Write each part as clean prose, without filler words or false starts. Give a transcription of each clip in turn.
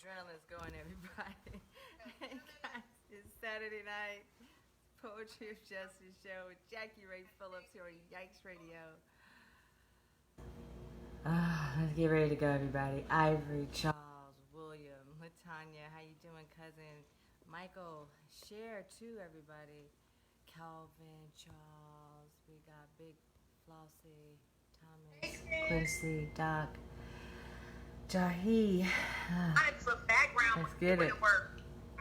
adrenaline's going, everybody. Guys, it's Saturday night. Poetry of Justice show with JackieRay Phillips here on Yikes Radio. Let's get ready to go, everybody. Ivory, Charles, William, Latanya, how you doing, cousin? Michael, share too, everybody. Calvin, Charles, we got Big Flossie, Thomas, Quincy, Doc, Jahi. I'm for background. Let's get it.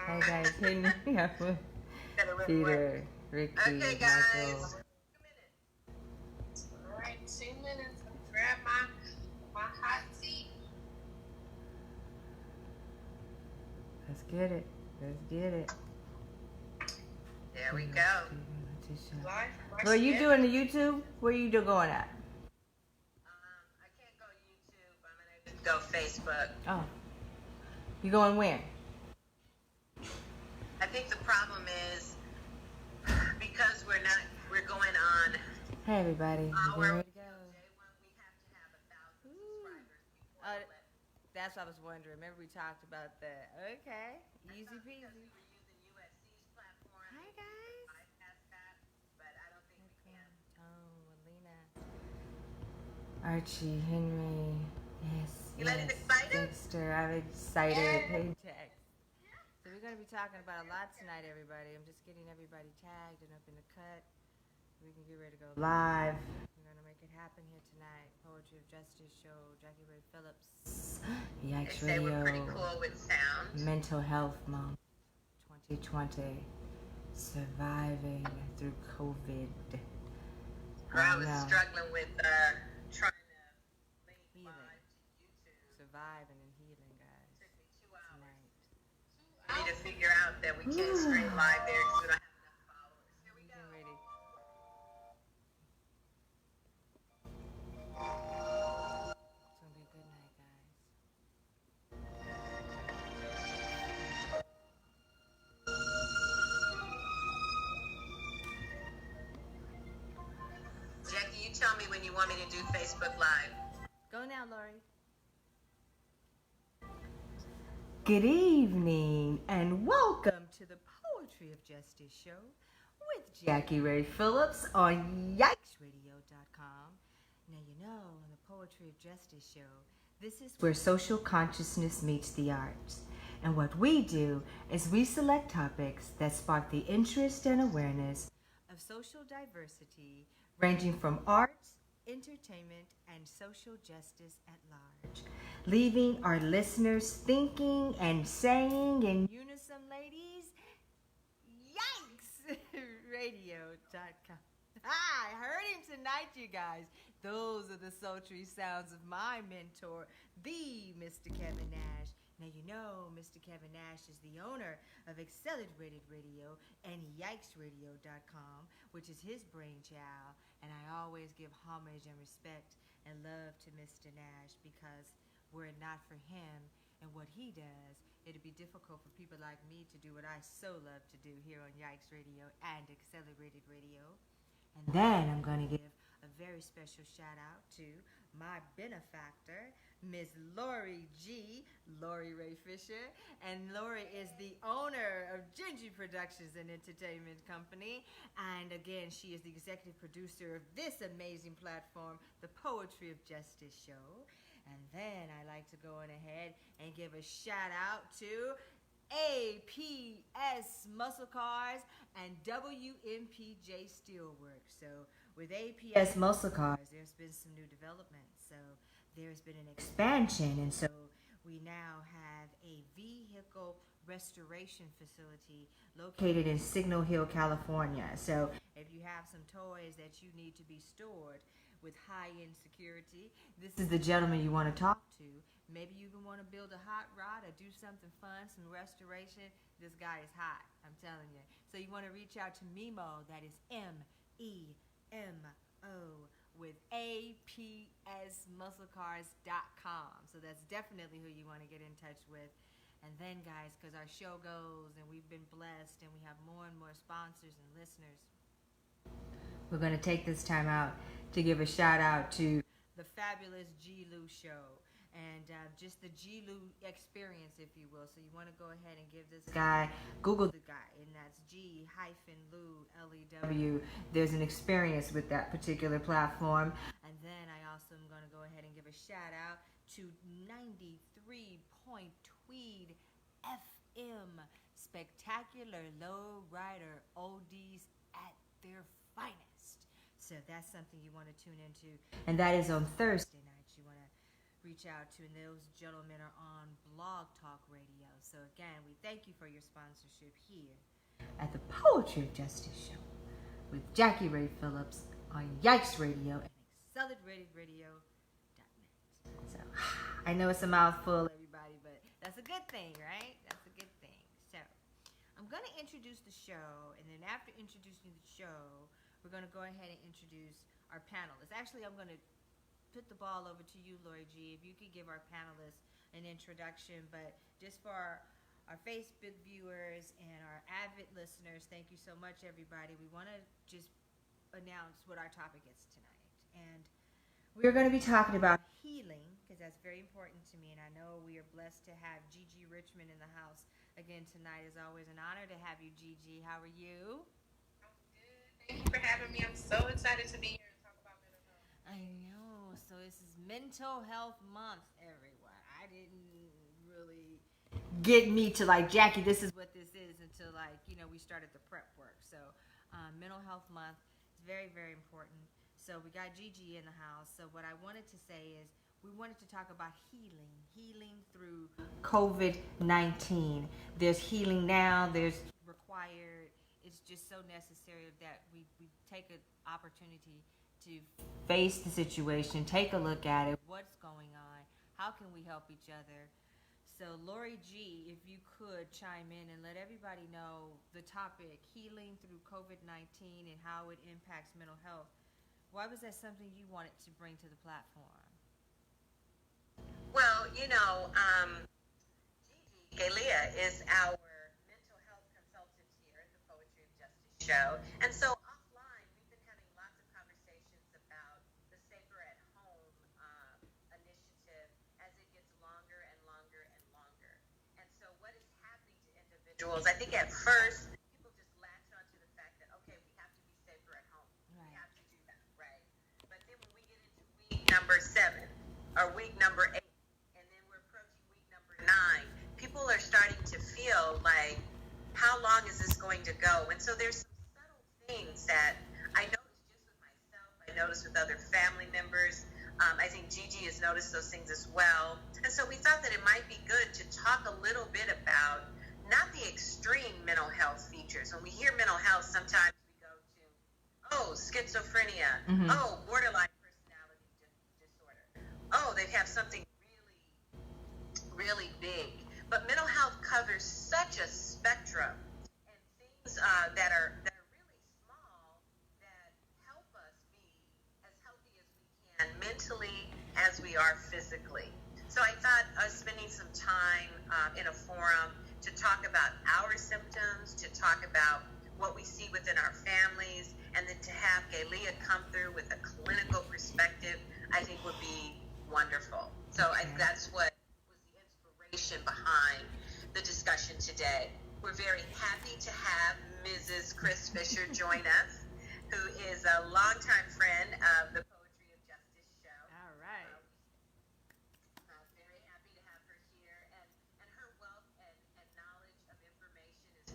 Hey guys, Henry, Peter, Ricky, okay, guys. Michael. All right, 2 minutes. Grab my hot seat. Let's get it. Let's get it. There we go. What are you doing the YouTube? Where you going at? I can't go YouTube. I'm gonna go Facebook. Oh. You going where? I think the problem is because we're going on. Hey everybody. Day one, we have to have 1,000 subscribers. That's what I was wondering. Remember we talked about that. Okay. Easy peasy. We're using USC's platform. Hi guys. Bypass that, but I don't think we can. Oh, Alina. Archie, Henry. Yes. You letting excited? Dexter, I'm excited. Hey, Tex. So we're going to be talking about a lot tonight, everybody. I'm just getting everybody tagged and up in the cut. We can get ready to go live. We're going to make it happen here tonight. Poetry of Justice show, JackieRay Phillips. Yikes They say Radio. we're pretty cool with sound. Mental Health Month 2020. Surviving through COVID. I was struggling with trying to link Healing. live to YouTube. Surviving and healing, guys. It took me 2 hours. Tonight. I need to figure out that we can't stream live there because we don't have enough followers. Here we go. Get ready. It's gonna be a good night, guys. Jackie, you tell me when you want me to do Facebook Live. Go now, Lori. Good evening and welcome to the Poetry of Justice show with JackieRay Phillips on YikesRadio.com. Now you know, on the Poetry of Justice show, this is where social consciousness meets the arts. And what we do is we select topics that spark the interest and awareness of social diversity, ranging from arts, entertainment, and social justice at large, leaving our listeners thinking and saying in unison, ladies, Yikes! Radio.com. I heard him tonight, you guys. Those are the sultry sounds of my mentor, the Mr. Kevin Nash. Now you know Mr. Kevin Nash is the owner of Accelerated Radio and YikesRadio.com, which is his brainchild. And I always give homage and respect and love to Mr. Nash because were it not for him and what he does, it'd be difficult for people like me to do what I so love to do here on Yikes Radio and Accelerated Radio. And then I'm going to give a very special shout out to my benefactor, Miss Lori G, Lori Ray Fisher. And Lori is the owner of Gingy Productions and Entertainment Company. And again, she is the executive producer of this amazing platform, the Poetry of Justice show. And then I like to go on ahead and give a shout out to APS Muscle Cars and WMPJ Steelworks. So with APS Muscle Cars, there's been some new developments. So there's been an expansion, and so we now have a vehicle restoration facility located in Signal Hill, California. So if you have some toys that you need to be stored with high-end security, this is the gentleman you want to talk to. Maybe you even want to build a hot rod or do something fun, some restoration. This guy is hot, I'm telling you. So you want to reach out to Memo, that is MEMO, with APSmusclecars.com. So that's definitely who you want to get in touch with. And then, guys, because our show goes and we've been blessed and we have more and more sponsors and listeners, we're going to take this time out to give a shout out to the fabulous G. Lou Show. and just the G-Lou experience, if you will. So you want to go ahead and give this guy, Google the guy, and that's G-Lou, L-E-W. There's an experience with that particular platform. And then I also am going to go ahead and give a shout out to 93 Point Tweed FM, spectacular low rider oldies at their finest. So that's something you want to tune into, and that is on Thursday nights. You want to reach out to, and those gentlemen are on Blog Talk Radio. So again, we thank you for your sponsorship here at the Poetry of Justice Show with JackieRay Phillips on Yikes Radio and AccelerateRadio.net. So I know it's a mouthful, everybody, but that's a good thing, right? That's a good thing. So I'm going to introduce the show, and then after introducing the show, we're going to go ahead and introduce our panelists. Actually, I'm going to put the ball over to you, Lori G. If you could give our panelists an introduction, but just for our Facebook viewers and our avid listeners, thank you so much, everybody. We want to just announce what our topic is tonight. And we're going to be talking about healing, because that's very important to me, and I know we are blessed to have GiGi Richmond in the house again tonight. It's always an honor to have you, GiGi. How are you? Thank you for having me. I'm so excited to be here and talk about mental health. I know. So this is Mental Health Month, everyone. I didn't really get me to like, Jackie, this is what this is, until we started the prep work. So Mental Health Month is very, very important. So we got GiGi in the house. So what I wanted to say is we wanted to talk about healing through COVID-19. There's healing now. There's required. It's just so necessary that we take an opportunity to face the situation, take a look at it, what's going on, how can we help each other. So Lori G, if you could chime in and let everybody know the topic, healing through COVID-19 and how it impacts mental health. Why was that something you wanted to bring to the platform? Well, Gigi Galia is our show. And so offline, we've been having lots of conversations about the Safer at Home initiative as it gets longer and longer and longer. And so what is happening to individuals, I think at first, people just latch onto the fact that, okay, we have to be safer at home. Right. We have to do that, right? But then when we get into week number 7 or week number 8, and then we're approaching week number 9, people are starting to feel like, how long is this going to go? And so there's things that I noticed just with myself, I noticed with other family members. I think Gigi has noticed those things as well. And so we thought that it might be good to talk a little bit about not the extreme mental health features. When we hear mental health, sometimes we go to, schizophrenia, borderline personality disorder. They have something really, really big. But mental health covers such a spectrum and things that are mentally as we are physically. So I thought us spending some time in a forum to talk about our symptoms, to talk about what we see within our families, and then to have Galia come through with a clinical perspective, I think would be wonderful. So that's what was the inspiration behind the discussion today. We're very happy to have Mrs. Kriss Fisher join us, who is a longtime friend of the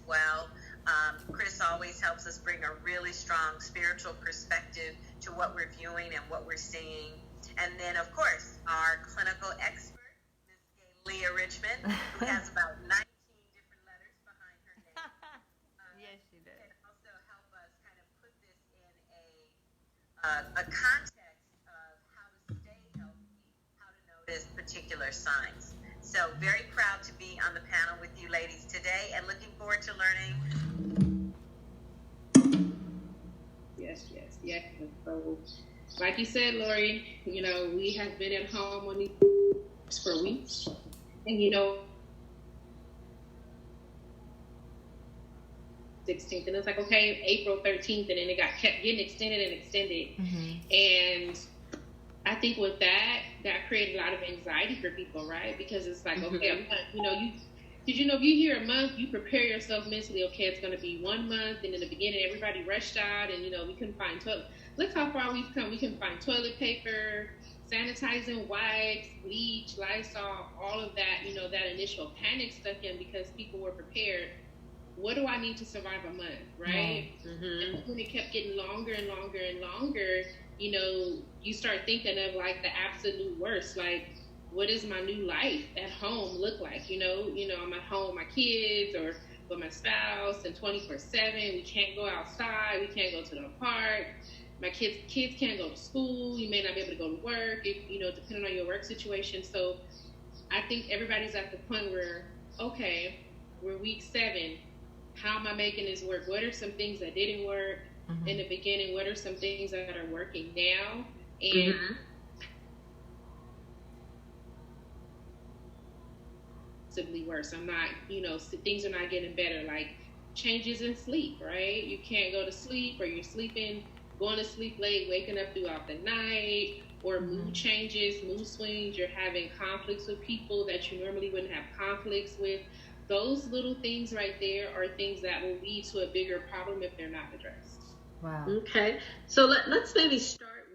well. Kriss always helps us bring a really strong spiritual perspective to what we're viewing and what we're seeing. And then, of course, our clinical expert, Ms. GiGi Richmond, who has about 19 different letters behind her name. Yes, she does. Can also help us kind of put this in a context of how to stay healthy, how to notice particular signs. So very proud to be on the panel with you ladies today and looking forward to learning. Yes. So, like you said, Lori, we have been at home on these for weeks. And, 16th, and it's like, okay, April 13th, and then it kept getting extended and extended. Mm-hmm. And I think with that, that created a lot of anxiety for people, right? Because it's like, okay, a month, did you know if you hear a month, you prepare yourself mentally, okay, it's going to be 1 month, and in the beginning, everybody rushed out, and, we couldn't find toilet. Look how far we've come. We can find toilet paper, sanitizing wipes, bleach, Lysol, all of that, that initial panic stuck in because people were prepared. What do I need to survive a month, right? Mm-hmm. And when it kept getting longer and longer and longer, you start thinking of like the absolute worst, like, what does my new life at home look like? I'm at home with my kids or with my spouse and 24/7. We can't go outside. We can't go to the park. My kids can't go to school. You may not be able to go to work, depending on your work situation. So I think everybody's at the point where, okay, we're week 7. How am I making this work? What are some things that didn't work in the beginning? What are some things that are working now? And possibly worse. I'm not, things are not getting better. Like changes in sleep, right? You can't go to sleep, or you're going to sleep late, waking up throughout the night, or mood changes, mood swings. You're having conflicts with people that you normally wouldn't have conflicts with. Those little things right there are things that will lead to a bigger problem if they're not addressed. Wow. Okay. So let's maybe start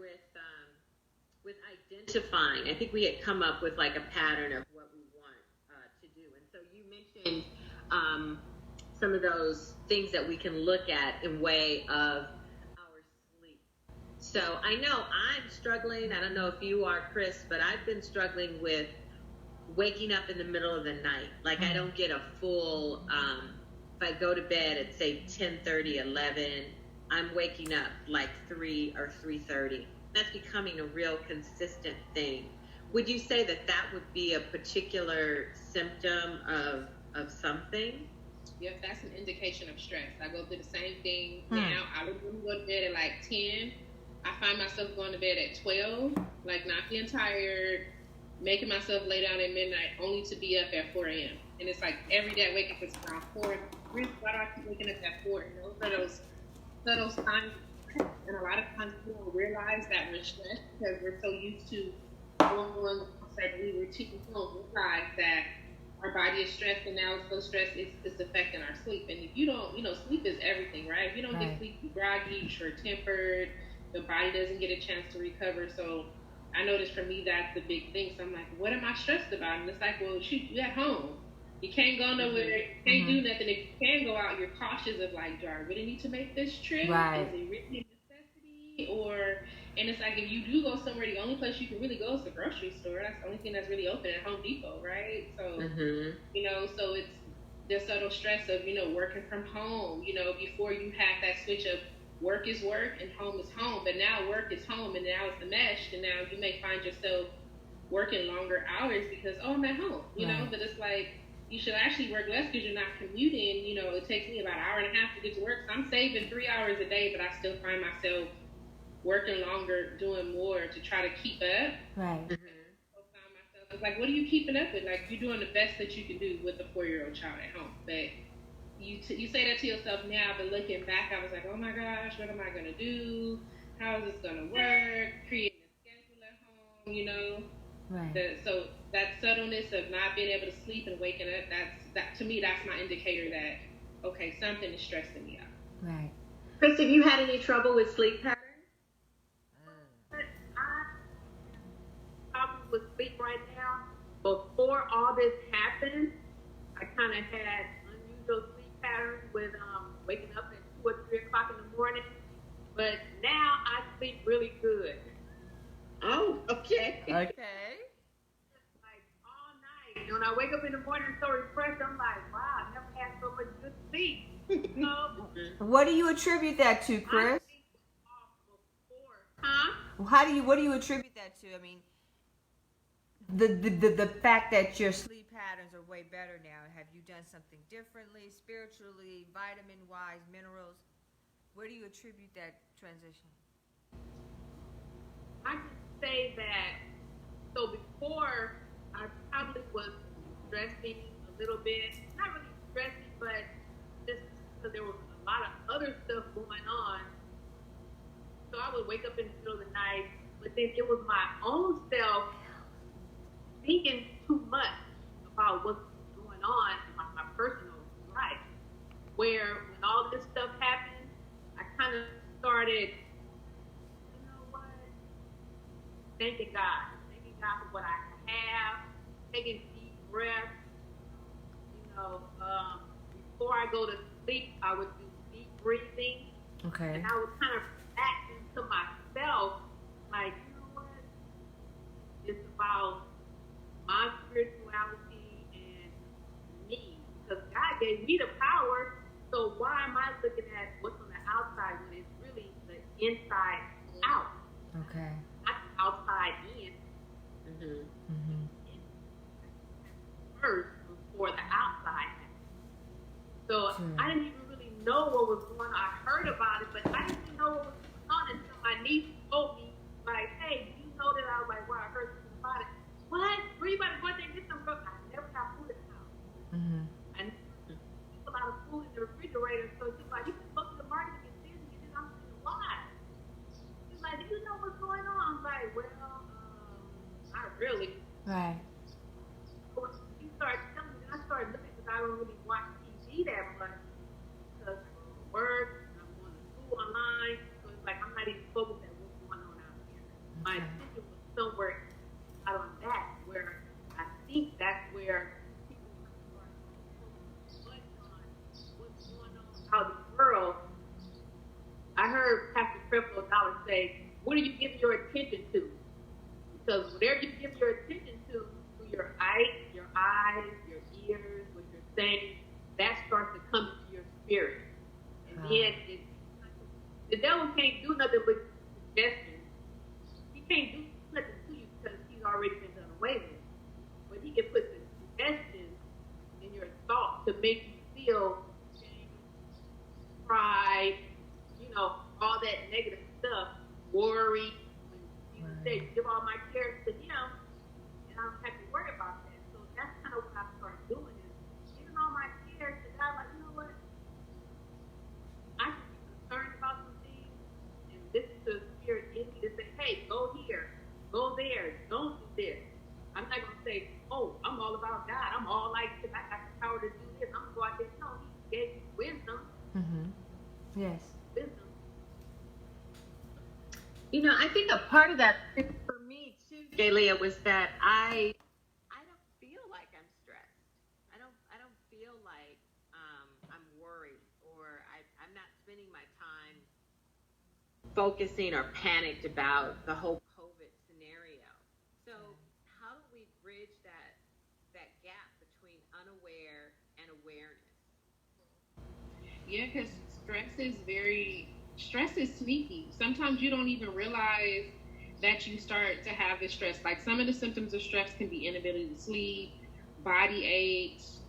with identifying. I think we had come up with like a pattern of what we want to do. And so you mentioned some of those things that we can look at in way of our sleep. So I know I'm struggling. I don't know if you are, Kriss, but I've been struggling with waking up in the middle of the night. Like I don't get a full, if I go to bed at say 10:30, 11, I'm waking up like 3 or 3:30. That's becoming a real consistent thing. Would you say that would be a particular symptom of something? Yep, that's an indication of stress. I go through the same thing now. I would go to bed at like 10. I find myself going to bed at 12, like not feeling tired, making myself lay down at midnight only to be up at 4 a.m. And it's like every day I wake up, it's around 4. Why do I keep waking up at 4? And those are those subtle signs. And a lot of times we don't realize that we're stressed because we're so used to going on certain routines. We don't realize that our body is stressed, and now it's so stressed, it's affecting our sleep. And if you don't, sleep is everything, right? If you don't get sleep, you're groggy, you're short-tempered, the body doesn't get a chance to recover. So I noticed for me, that's the big thing. So I'm like, what am I stressed about? And it's like, well, shoot, you're at home. You can't go nowhere. You can't do nothing. If you can go out, you're cautious of like, do I really need to make this trip? Right. Is it really a necessity? And it's like, if you do go somewhere, the only place you can really go is the grocery store. That's the only thing that's really open at Home Depot, right? So, so it's the subtle stress of, working from home. Before you had that switch of work is work and home is home, but now work is home and now it's enmeshed, and now you may find yourself working longer hours because, I'm at home, but it's like, you should actually work less because you're not commuting. It takes me about an hour and a half to get to work, so I'm saving 3 hours a day, but I still find myself working longer, doing more to try to keep up. Right. It's like, what are you keeping up with? Like, you're doing the best that you can do with a 4-year-old child at home, but you say that to yourself now, but looking back, I was like, oh my gosh, what am I going to do? How is this going to work? Creating a schedule at home, Right. So that subtleness of not being able to sleep and waking up, that to me, that's my indicator that, okay, something is stressing me out. Right. Kriss, have you had any trouble with sleep patterns? With sleep right now. Before all this happened, I kind of had unusual sleep patterns with waking up at 2 or 3 o'clock in the morning. But now I sleep really good. Oh, okay. Okay. Like all night. When I wake up in the morning so refreshed, I'm like, wow, I never had so much good sleep. What do you attribute that to, Kriss? What do you attribute that to? I mean, the fact that your sleep patterns are way better now. Have you done something differently, spiritually, vitamin-wise, minerals? Where do you attribute that transition? I can say that, so before, I probably was stressing a little bit. Not really stressing, but just because there was a lot of other stuff going on. So I would wake up in the middle of the night, but then it was my own self thinking too much about what's going on in my personal life. Where when all this stuff happened, I kind of started, you know what, thanking God for what I have, taking deep breaths. You know, before I go to sleep, I would do deep breathing. Okay. And I would kind of relax into myself, like, you know what? It's about my spirituality and me. Because God gave me the power, so why am I looking at what's on the outside when it's really the inside out? Okay. Not the outside in. First before the outside. So I didn't even really know what was going on. I heard about it, but I didn't even know what was going on until my niece told me, like, hey, you know that? I was like, wow, I heard something about it. What? Where you about to go out there and get some food? I never got food in the house. And a lot of food in the refrigerator. So she's like, you can go to the market and get this. And then I'm saying, why? She's like, do you know what's going on? I'm like, well, not really. Right. So she started telling me, and I started looking because I don't really watch TV that much because of work, and I'm going to school online. So it's like I'm not even focused on what's going on out here. My attention was somewhere out on that, where I think that's where people start focusing on what's going on out in the world. I heard Pastor Creflo Dollar say, what are you giving your attention to? Because whatever you give your attention to your eyes, your ears, what you're saying, that starts to come into your spirit. And then the devil can't do nothing with suggestions. He can't do nothing to you because he's already been done away with. But he can put the suggestions in your thoughts to make you feel shame, pride, you know, all that negative stuff, worry. When you say, give all my cares to him, and I don't have to worry about that. So that's kind of what I started doing, is giving all my cares to God. Like, you know what? I should be concerned about some things, and listen to the spirit in me to say, hey, go here, go there, don't do this. I'm not going to say, oh, I'm all about God. I'm all like this. I got the power to do this. I'm going to go out there. No, he gave you wisdom. Yes. Wisdom. You know, I think a part of that for me too, Jalea, was that I don't feel like I'm stressed. I don't feel like I'm worried, or I'm not spending my time focusing or panicked about the whole COVID scenario. So how do we bridge that gap between unaware and awareness? Yeah, because stress is sneaky. Sometimes you don't even realize that you start to have this stress. Like, some of the symptoms of stress can be inability to sleep, body aches,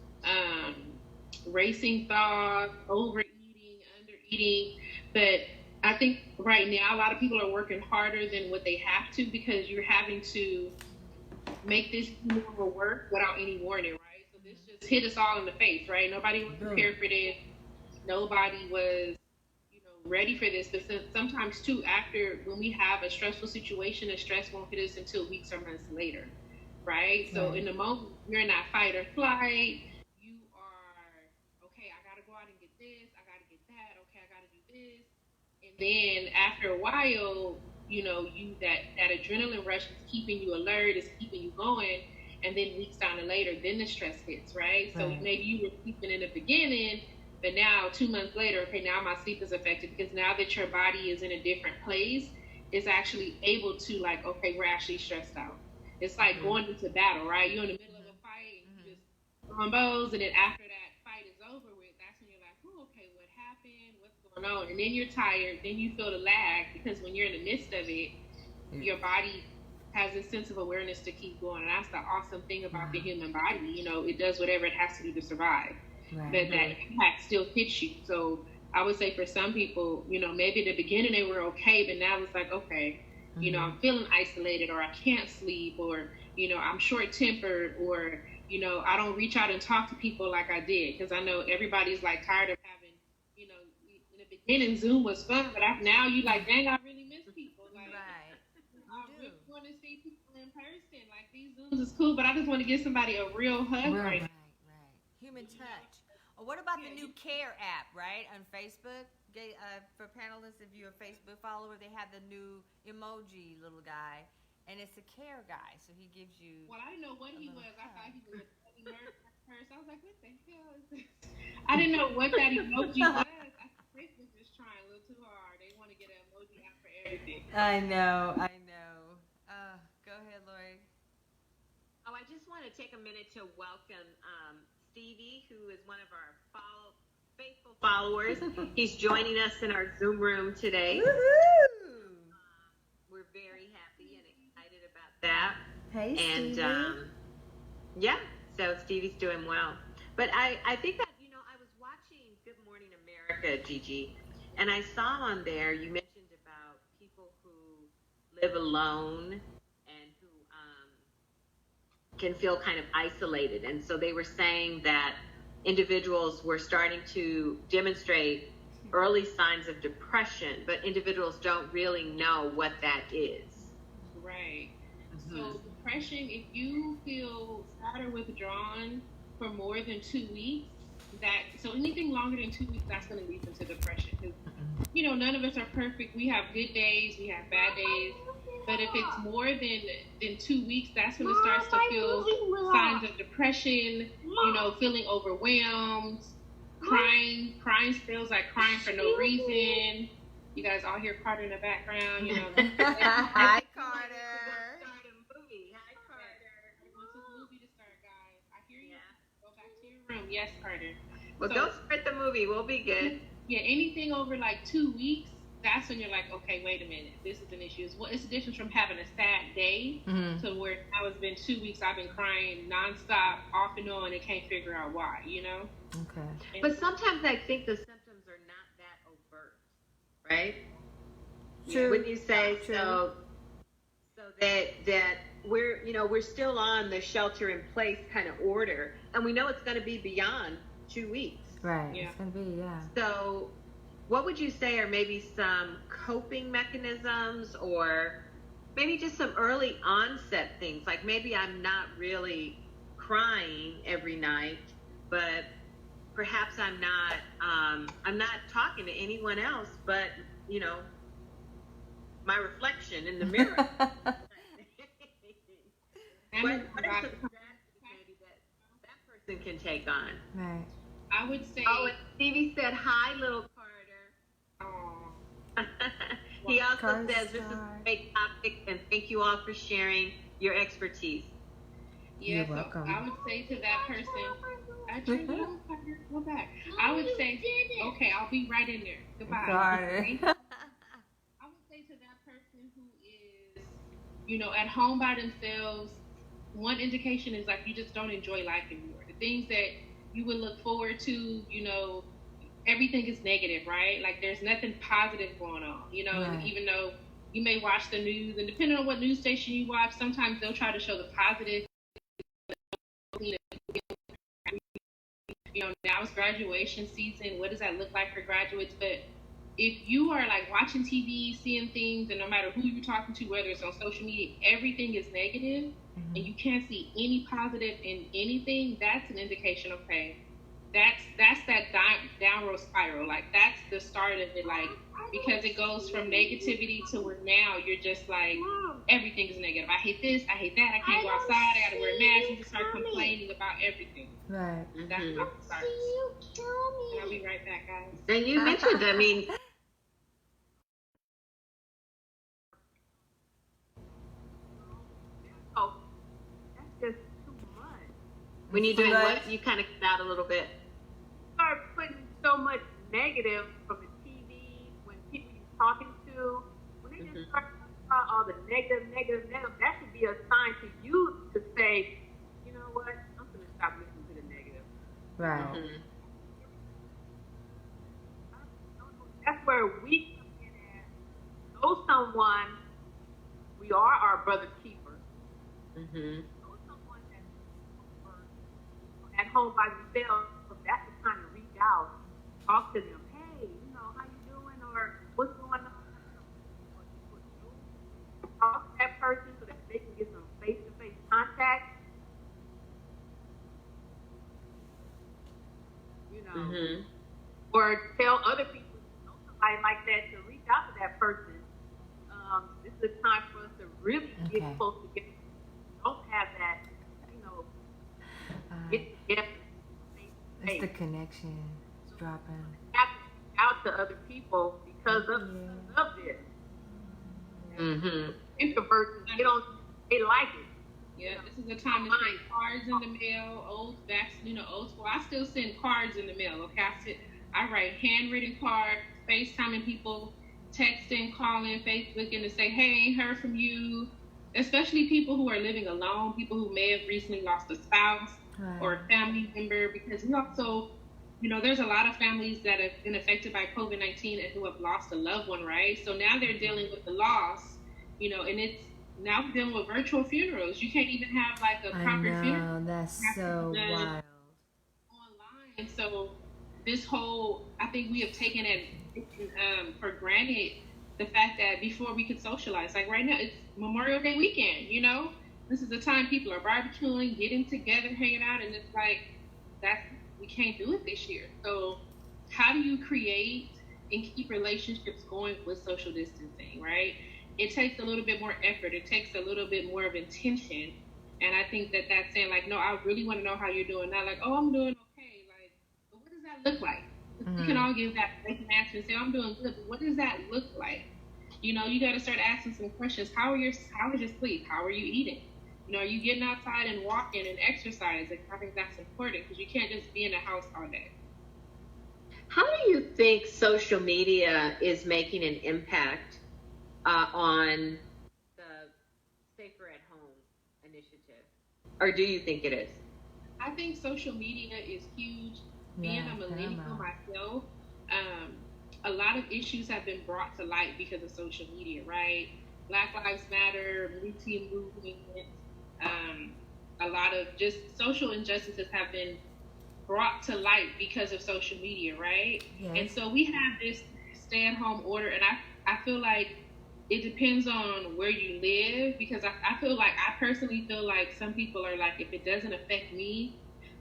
racing thoughts, overeating, undereating. But I think right now a lot of people are working harder than what they have to, because you're having to make this more work without any warning, right? So this just hit us all in the face, right? Nobody was prepared for this. Nobody was ready for this. But sometimes too, after, when we have a stressful situation, the stress won't hit us until weeks or months later, right? So in the moment, you're in that fight or flight. You are, okay, I gotta go out and get this, I gotta get that, okay, I gotta do this. And then after a while, that adrenaline rush is keeping you alert, is keeping you going. And then weeks down and later, then the stress hits, right? So maybe you were sleeping in the beginning, but now 2 months later, okay, now my sleep is affected, because now that your body is in a different place, it's actually able to, like, okay, we're actually stressed out. It's like going into battle, right? You're in the middle of a fight and you just throwing bows, and then after that fight is over with, that's when you're like, oh, okay, what happened? What's going on? And then you're tired. Then you feel the lag, because when you're in the midst of it, your body has a sense of awareness to keep going. And that's the awesome thing about the human body. It does whatever it has to do to survive. But that impact still hits you. So I would say for some people, maybe at the beginning they were okay, but now it's like, okay, I'm feeling isolated, or I can't sleep, or, I'm short-tempered, or, I don't reach out and talk to people like I did. Because I know everybody's like tired of having, in the beginning Zoom was fun, but now you like, dang, I really miss people. Like, I really want to see people in person. Like, these Zoom is cool, but I just want to give somebody a real hug right now. Right. Human touch. Or what about the new Care app, right, on Facebook? For panelists, if you're a Facebook follower, they have the new emoji little guy, and it's a Care guy, so he gives you. Well, I didn't know what he was. I thought he was a nerd at first. I was like, what the hell is this? I didn't know what that emoji was. I think Kriss was just trying a little too hard. They want to get an emoji app for everything. I know. Go ahead, Lori. Oh, I just want to take a minute to welcome Stevie, who is one of our faithful followers. He's joining us in our Zoom room today. Woohoo! We're very happy and excited about that. Hey, and Stevie. So Stevie's doing well. But I think that, I was watching Good Morning America, Gigi, and I saw on there you mentioned about people who live alone and who can feel kind of isolated. And so they were saying that individuals were starting to demonstrate early signs of depression, but individuals don't really know what that is. Right. So depression, if you feel sad or withdrawn for more than 2 weeks, so anything longer than 2 weeks, that's going to lead into depression. Because, none of us are perfect. We have good days, we have bad days. But if it's more than 2 weeks, that's when it starts to feel signs of depression, feeling overwhelmed, crying feels like crying for no reason. You guys all hear Carter in the background, Hi, Carter. Room. Yes, Carter. Well, don't start the movie. We'll be good. Yeah, anything over like 2 weeks, that's when you're like, okay, wait a minute. This is an issue. It's the difference from having a sad day to where now it's been 2 weeks, I've been crying nonstop, off and on, and can't figure out why, Okay. But sometimes I think the symptoms are not that overt, right? True. Wouldn't you say so that we're still on the shelter in place kind of order, and we know it's going to be beyond 2 weeks. Right. Yeah. It's going to be, yeah. So what would you say are maybe some coping mechanisms, or maybe just some early onset things? Like maybe I'm not really crying every night, but perhaps I'm not talking to anyone else but, my reflection in the mirror. What are some strategies maybe that person can take on? Right. I would say. Oh, and Stevie said, hi, little Carter. He also Carter says, this is a great topic, and thank you all for sharing your expertise. Yeah, You're so welcome. I would say to that person, go back. I would say, okay, I'll be right in there. Goodbye. Carter. I would say to that person who is, at home by themselves, one indication is like you just don't enjoy life anymore. The things that you would look forward to, everything is negative, right? Like there's nothing positive going on, Right. Even though you may watch the news, and depending on what news station you watch, sometimes they'll try to show the positive. Now it's graduation season. What does that look like for graduates? But if you are like watching TV, seeing things, and no matter who you're talking to, whether it's on social media, everything is negative, and you can't see any positive in anything, that's an indication, okay, that's that downward spiral. Like that's the start of it, like, because it goes from negativity to where now you're just like, everything is negative. I hate this, I hate that, I can't go outside, I gotta wear a mask, and just start complaining about everything. Right. That's how it starts. And I'll be right back, guys. And you mentioned, That's just too much. when you're doing what, you kind of cut out a little bit. Start putting so much negative from the TV, when people you're talking to, when they just start talking about all the negative, that should be a sign to you to say, you know what, I'm going to stop listening to the negative. Right. That's where we come in at. Know someone, we are our brother's keeper. Know someone that's at home by themselves, that's the time to reach out, talk to them. Hey, how you doing, or what's going on? Talk to that person so that they can get some face-to-face contact. you know, Mm-hmm. or tell other people, you know, somebody like that to reach out to that person. This is a time for us to really get close together. Don't have that, you know, get together. It's the connection dropping. Have to reach out to other people because of this. Mm-hmm. Introverts, they like it. Yeah, this is the time to send cards in the mail, old school. I still send cards in the mail, okay? I write handwritten cards, FaceTiming people, texting, calling, Facebooking to say, hey, ain't heard from you. Especially people who are living alone, people who may have recently lost a spouse or a family member, because we also, you know, there's a lot of families that have been affected by COVID-19 and who have lost a loved one, right? So now they're dealing with the loss, you know, and it's now we're dealing with virtual funerals. You can't even have like a proper funeral. That's so wild. Online. So this whole, I think we have taken it for granted, the fact that before we could socialize, like right now, it's Memorial Day weekend, you know? This is the time people are barbecuing, getting together, hanging out, and it's like, we can't do it this year. So how do you create and keep relationships going with social distancing, right? It takes a little bit more effort. It takes a little bit more of intention. And I think that's saying, like, no, I really want to know how you're doing. Not like, oh, I'm doing okay. Like, but what does that look like? We can all give that answer and say, I'm doing good. But what does that look like? You know, you got to start asking some questions. How is your sleep? How are you eating? You know, are you getting outside and walking and exercising? I think that's important because you can't just be in the house all day. How do you think social media is making an impact on the Safer at Home initiative? Or do you think it is? I think social media is huge. Being a millennial myself, a lot of issues have been brought to light because of social media, right? Black Lives Matter, Blue Team Movement, a lot of just social injustices have been brought to light because of social media, right? Yes. And so we have this stay-at-home order, and I feel like it depends on where you live, because I personally feel like some people are like, if it doesn't affect me,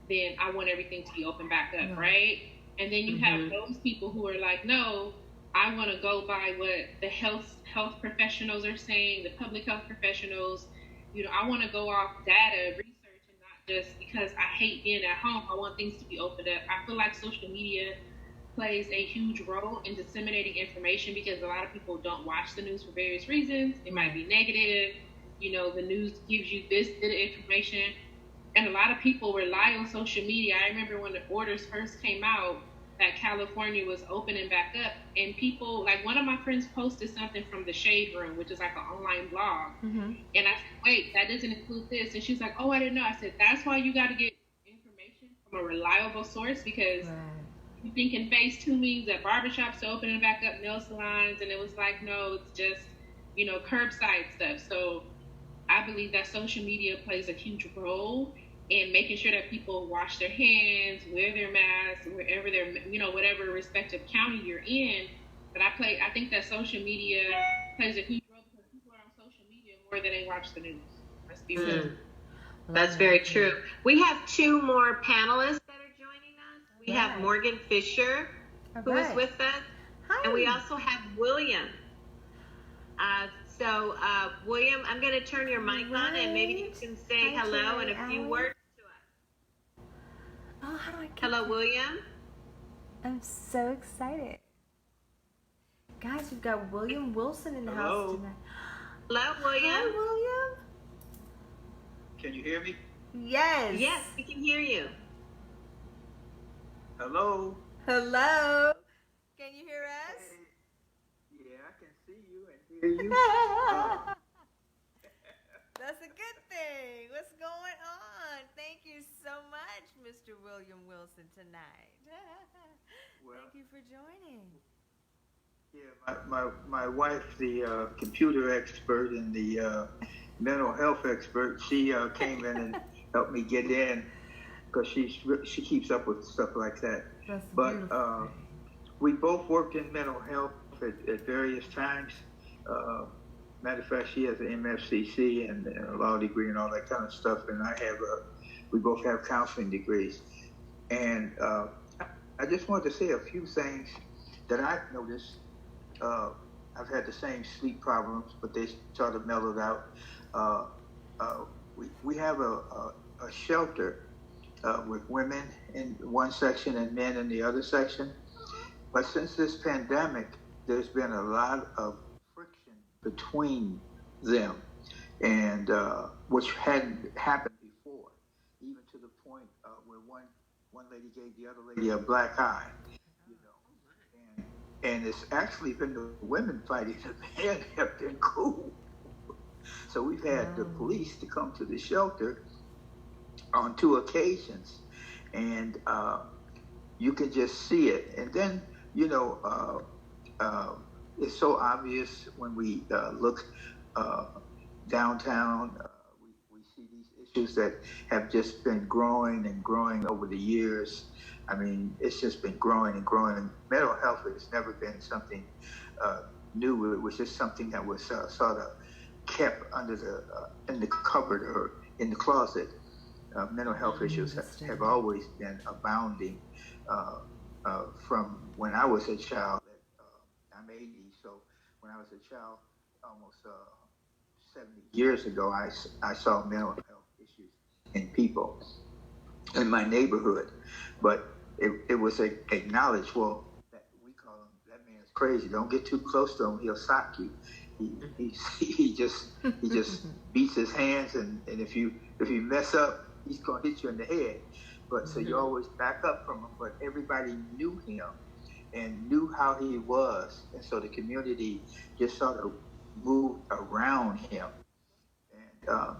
then I want everything to be open back up, right? And then you have those people who are like, no, I want to go by what the health professionals are saying, the public health professionals. You know, I want to go off data, research, and not just because I hate being at home. I want things to be opened up. I feel like social media plays a huge role in disseminating information because a lot of people don't watch the news for various reasons. It might be negative. You know, the news gives you this bit of information. And a lot of people rely on social media. I remember when the orders first came out that California was opening back up, and people, like one of my friends posted something from the Shade Room, which is like an online blog. And I said, wait, that doesn't include this. And she's like, oh, I didn't know. I said, that's why you got to get information from a reliable source, because you thinking phase 2 means that barbershops are opening back up, nail salons, and it was like, no, it's just, you know, curbside stuff. So I believe that social media plays a huge role in making sure that people wash their hands, wear their masks, wherever they're, you know, whatever respective county you're in. But I think that social media plays a huge role because people are on social media more than they watch the news. Let's be real. That's very true. We have 2 more panelists that are joining us. We have Morgan Fisher, who is with us, and we also have William. So, William, I'm going to turn your mic on, and maybe you can say hello and a few words to us. Oh, how do I get Hello, William. I'm so excited. Guys, we've got William Wilson in the house tonight. Hello, William. Hi, William. Can you hear me? Yes. Yes, we can hear you. Hello. Hello. Can you hear us? Yeah, I can see you and hear you. That's a good thing. What's going on? Thank you so much, Mr. William Wilson, tonight. Thank you for joining. Yeah, my wife, the computer expert and the mental health expert, she came in and helped me get in because she keeps up with stuff like that. That's but we both worked in mental health at various times. Matter of fact, she has an MFCC and a law degree and all that kind of stuff, and I have we both have counseling degrees. And just wanted to say a few things that I've noticed. I've had the same sleep problems, but they sort of mellowed out. Uh, we have a shelter with women in one section and men in the other section. But since this pandemic, there's been a lot of friction between them, and which hadn't happened before, even to the point where one lady gave the other lady a black eye, you know, and it's actually been the women fighting. The men have been cool. So we've had the police to come to the shelter on 2 occasions, and you can just see it. And then, you know, it's so obvious when we look downtown. We see these issues that have just been growing and growing over the years. I mean, it's just been growing and growing. Mental health has never been something new. It was just something that was sort of kept under in the cupboard or in the closet. Mental health issues have always been abounding from when I was a child. I'm 80, so when I was a child, almost 70 years ago, I saw mental health issues in people in my neighborhood. But it was acknowledged, well, we call him, that man's crazy. Don't get too close to him, he'll sock you. He just beats his hands, and if you mess up, he's gonna hit you in the head. But so you always back up from him. But everybody knew him and knew how he was, and so the community just sort of moved around him. And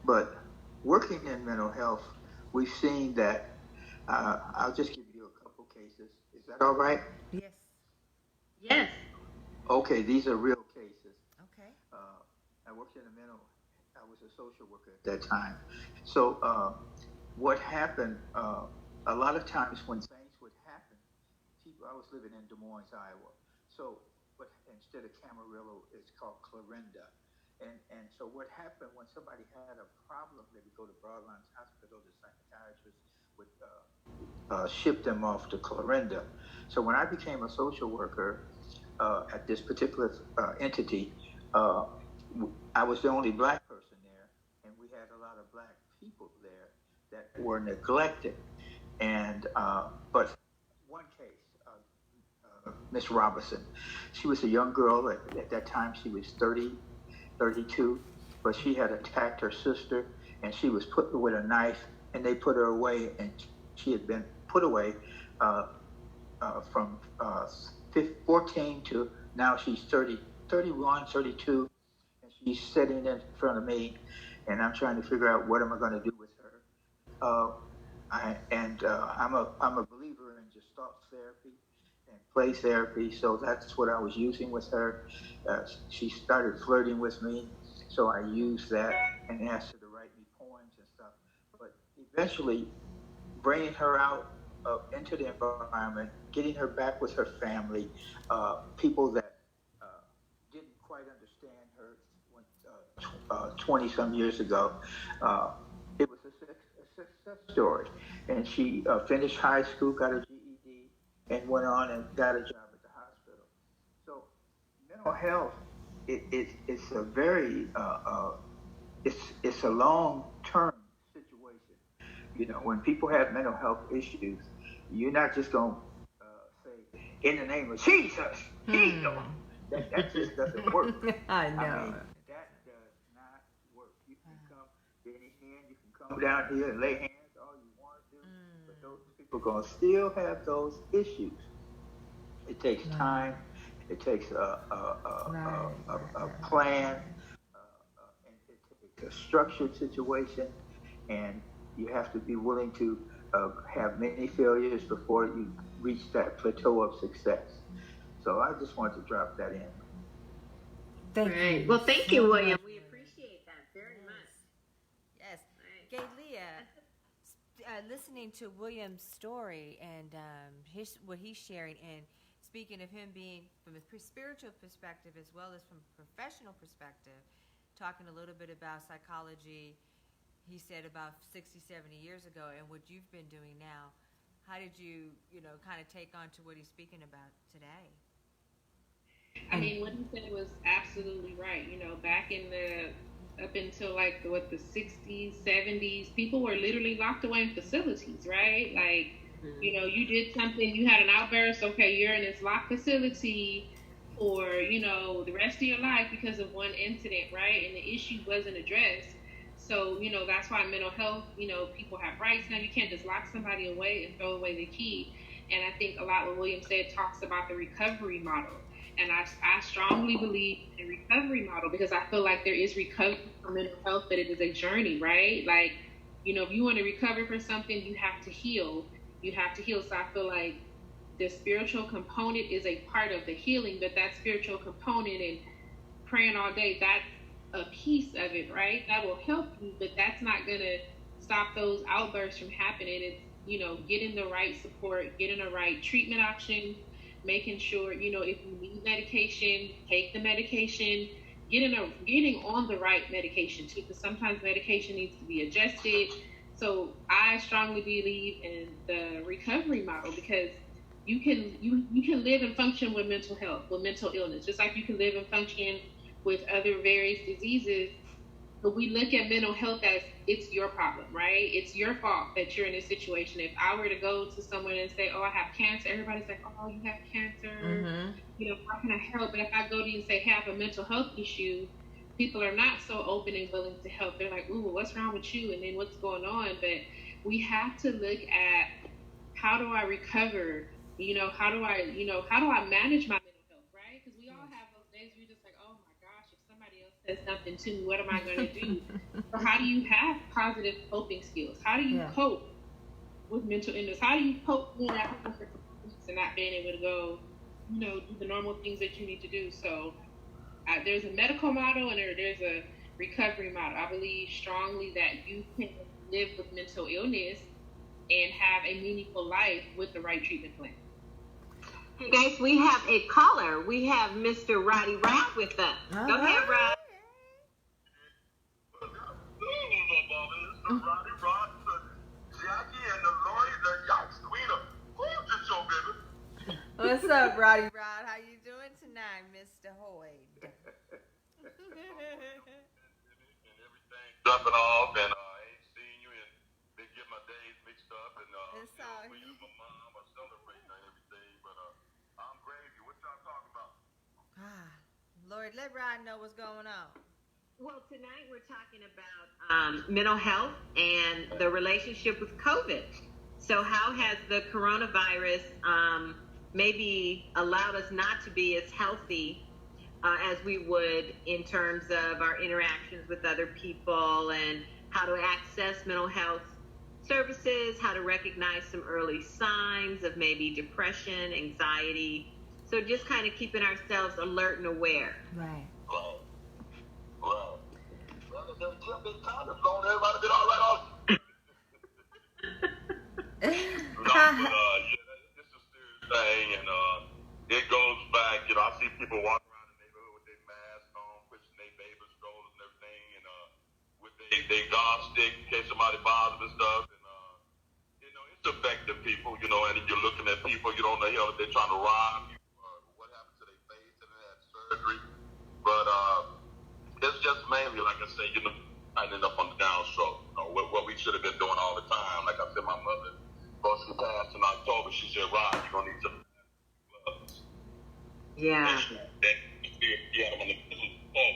but working in mental health, we've seen that. I'll just give you a couple cases. Is that all right? Yes. Yes. Okay, these are real cases. Okay. I worked in I was a social worker at that time. So what happened, a lot of times when things would happen, I was living in Des Moines, Iowa. So, but instead of Camarillo, it's called Clarinda. And so what happened when somebody had a problem, they would go to Broadlands Hospital, the psychiatrist would ship them off to Clarinda. So when I became a social worker at this particular entity, I was the only black person there, and we had a lot of black people there that were neglected. And but one case, Miss Robinson, she was a young girl. At that time, she was 32, but she had attacked her sister, and she was put with a knife, and they put her away, and she had been put away from 14 to now she's 30, 31, 32, and she's sitting in front of me, and I'm trying to figure out what am I going to do with her. I'm a believer in Gestalt therapy and play therapy, so that's what I was using with her. She started flirting with me, so I used that and asked her to write me poems and stuff. But eventually, bringing her out into the environment, getting her back with her family, people that didn't quite understand her 20-some years ago, it was a success story. And she finished high school, got a GED, and went on and got a job at the hospital. So mental health, it's a very, it's a long-term situation. You know, when people have mental health issues, you're not just going to say, in the name of Jesus, heal. That just doesn't work. I know. I mean, that does not work. You can come any hand, you can come down here and lay hands all you want to, but those people are going to still have those issues. It takes time. It takes a plan, and it takes a structured situation, and you have to be willing to have many failures before you reach that plateau of success. So I just wanted to drop that in. Thank you. Well, thank you, William. We appreciate that very much. Yes. Gaylia, listening to William's story and what he's sharing, and speaking of him being from a spiritual perspective as well as from a professional perspective, talking a little bit about psychology, he said about 60, 70 years ago, and what you've been doing now. how did you, kind of take on to what he's speaking about today? I mean, what he said was absolutely right. Back in up until like the 60s, 70s, people were literally locked away in facilities, right? Like, you did something, you had an outburst, okay, you're in this locked facility for, the rest of your life because of one incident, right? And the issue wasn't addressed. So, that's why mental health, people have rights now. You can't just lock somebody away and throw away the key. And I think a lot what William said talks about the recovery model. And I strongly believe in a recovery model because I feel like there is recovery for mental health, but it is a journey, right? Like, if you want to recover from something, you have to heal. You have to heal. So I feel like the spiritual component is a part of the healing, but that spiritual component and praying all day, that's a piece of it, right? That will help you, but that's not going to stop those outbursts from happening. It's, getting the right support, getting the right treatment options, making sure, if you need medication, take the medication, getting on the right medication too, because sometimes medication needs to be adjusted. So I strongly believe in the recovery model because you can live and function with mental health, with mental illness, just like you can live and function with other various diseases. But we look at mental health as it's your problem, right? It's your fault that you're in this situation. If I were to go to someone and say, oh, I have cancer, everybody's like, oh, you have cancer. How can I help? But if I go to you and say, hey, I have a mental health issue, people are not so open and willing to help. They're like, ooh, what's wrong with you? And then what's going on? But we have to look at how do I recover? How do I manage my mental health, right? Because we all have those days where you're just like, oh my gosh, if somebody else says something to me, what am I going to do? So how do you have positive coping skills? How do you cope with mental illness? How do you cope when at home for a couple weeks and not being able to go, do the normal things that you need to do? So there's a medical model and there's a recovery model. I believe strongly that you can live with mental illness and have a meaningful life with the right treatment plan. Hey guys, we have a caller. We have Mr. Roddy Rod with us. Go ahead, Rod. Roddy Rod, Jackie, and the lawyer, the Yikes Queen. Who's the show, baby? What's up, Roddy Rod? How you doing tonight, Mr. Hoyd? And everything jumping off, and I ain't seen you, and been getting my days mixed up, and we use my mom, or celebrating and everything, but I'm gravy. What y'all talking about? Lord, let Rod know what's going on. Well, tonight we're talking about mental health and the relationship with COVID. So how has the coronavirus maybe allowed us not to be as healthy as we would in terms of our interactions with other people and how to access mental health services, how to recognize some early signs of maybe depression, anxiety. So just kind of keeping ourselves alert and aware. Right. Well, there's been time to blow everybody been all right. This is a serious thing, and it goes back. I see people walking around the neighborhood with their masks on, pushing their baby strollers and everything, and with their dog stick in case somebody bothers and stuff. And it's affecting people. And you're looking at people, you don't know if they're trying to rob you, what happened to their face, and they had surgery. But it's just mainly, like I say, tightening up on the downstroke. What we should have been doing all the time. Like I said, my mother, before she passed in October, she said, Rod, you're going to need some gloves. Yeah. She had them on the phone.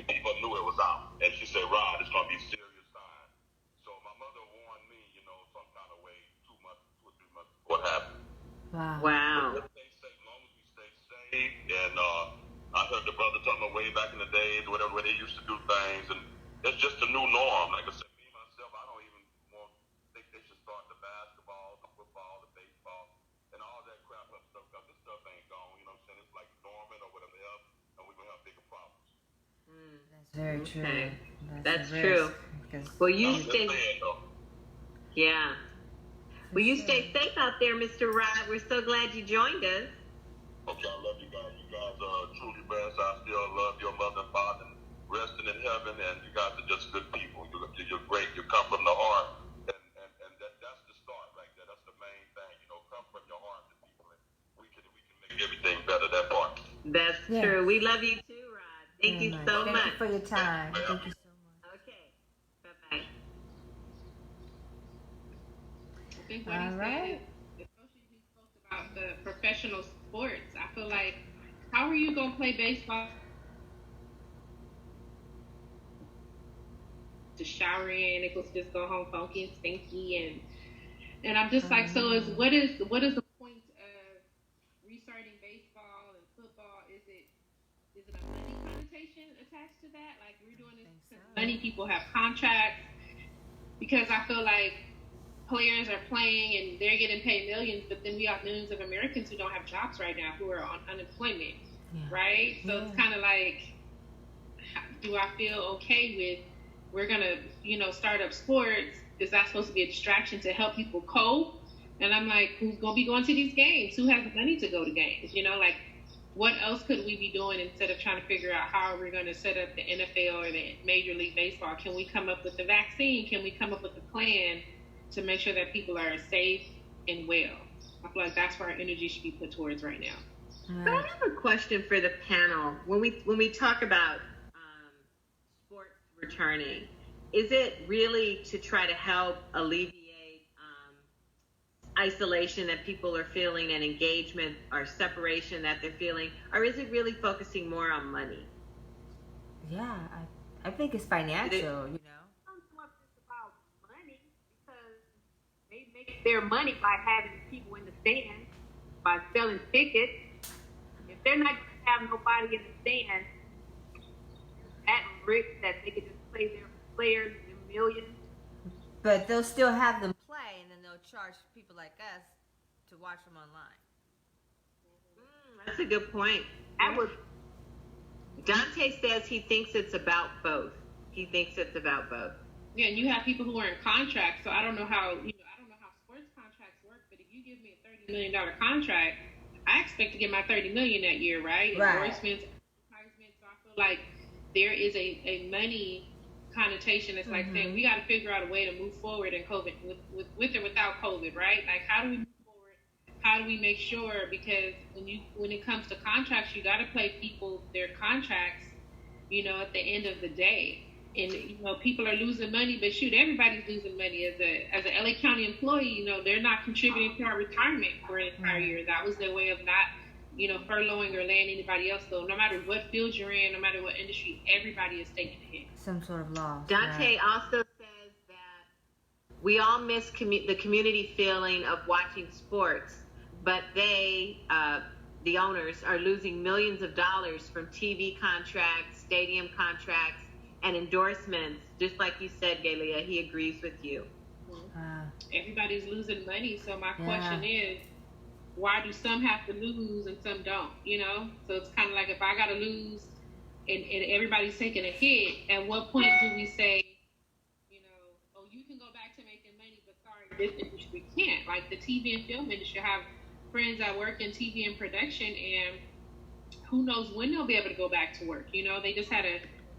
People knew it was out. And she said, Rod, it's going to be serious sign. So my mother warned me, some kind of way 2 months, 2 or 3 months before it happened. Wow. Stay safe, as long as we stay safe. And I heard the brother talking about way back in the days, whatever, where they used to do things. And it's just a new norm. Like I said, me, myself, I don't even think they should start the basketball, the football, the baseball, and all that crap up stuff, because this stuff ain't gone, you know what I'm saying? It's like dormant or whatever else, and we're going to have bigger problems. That's very true. That's true. Well, you stay. Yeah. Well, you stay safe out there, Mr. Rod. We're so glad you joined us. Okay, I love you guys. You guys are truly best. I still love your mother and father, resting in heaven, and you guys are just good people. You're great. You come from the heart, and that's the start right there. That's the main thing. That's true. We love you too, Rod. Thank you so much. Thank you for your time. Thank you so much. Okay. Bye-bye. I think what he said, especially he spoke about the professional sports. I feel like, how are you going to play baseball? To shower in, it goes just go home funky and stinky, and I'm just like, so what is the point of restarting baseball and football? Is it a money connotation attached to that? Like, we're doing this because money, people have contracts, because I feel like players are playing and they're getting paid millions, but then we have millions of Americans who don't have jobs right now, who are on unemployment, right? So it's kind of like, do I feel okay with, we're going to, start up sports? Is that supposed to be a distraction to help people cope? And I'm like, who's going to be going to these games? Who has the money to go to games? Like, what else could we be doing instead of trying to figure out how we're going to set up the NFL or the Major League Baseball? Can we come up with the vaccine? Can we come up with a plan to make sure that people are safe and well? I feel like that's where our energy should be put towards right now. But I have a question for the panel. When we talk about sports returning, is it really to try to help alleviate isolation that people are feeling and engagement or separation that they're feeling, or is it really focusing more on money? Yeah, I think it's financial, It's about money, because they make their money by having people in the stands, by selling tickets. If they're not going to have nobody in the stands, at risk that they could just play their players in millions. But they'll still have them play, and then they'll charge people like us to watch them online. That's a good point. Dante says he thinks it's about both. He thinks it's about both. Yeah, and you have people who are in contracts, so I don't know how sports contracts work, but if you give me a $30 million contract, I expect to get my $30 million that year, right? Endorsements, advertisements. So I feel like there is a money connotation. It's like saying we got to figure out a way to move forward in COVID, with or without COVID, right? Like, how do we move forward? How do we make sure? Because when it comes to contracts, you got to play people their contracts, at the end of the day. And people are losing money, but shoot, everybody's losing money. As an LA County employee, they're not contributing to our retirement for an entire year. That was their way of not, furloughing or letting anybody else go. No matter what field you're in, no matter what industry, everybody is taking a hit. Some sort of loss. Dante also says that we all miss the community feeling of watching sports, but they, the owners, are losing millions of dollars from TV contracts, stadium contracts, and endorsements. Just like you said, Galia, he agrees with you. Everybody's losing money, so my question is, why do some have to lose and some don't? So it's kind of like, if I got to lose and everybody's taking a hit, at what point do we say, you can go back to making money, but sorry, this industry can't? Like the TV and film industry, I have friends that work in TV and production, and who knows when they'll be able to go back to work. They just had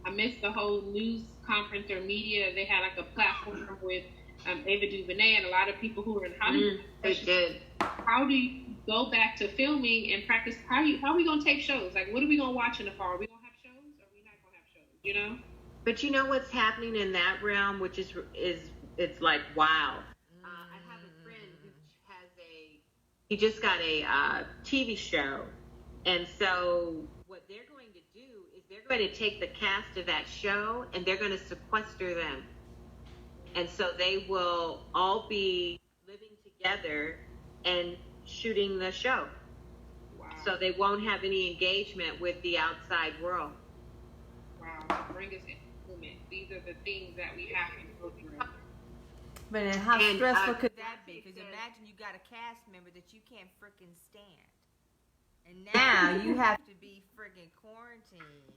I missed the whole news conference or media. They had like a platform with Ava DuVernay and a lot of people who were in Hollywood. They did. How do you go back to filming and practice? How are we going to take shows? Like, what are we going to watch in the fall? Are we going to have shows, or are we not going to have shows? But you know what's happening in that realm, which is it's like, wow. I have a friend who has he just got a TV show, and so what they're going to do is they're going to take the cast of that show and they're going to sequester them, and so they will all be living together and shooting the show. Wow. So they won't have any engagement with the outside world. Wow, so bring us improvement. These are the things that we have to go through. But then how stressful could that be? Because imagine you got a cast member that you can't freaking stand. And now you have to be freaking quarantined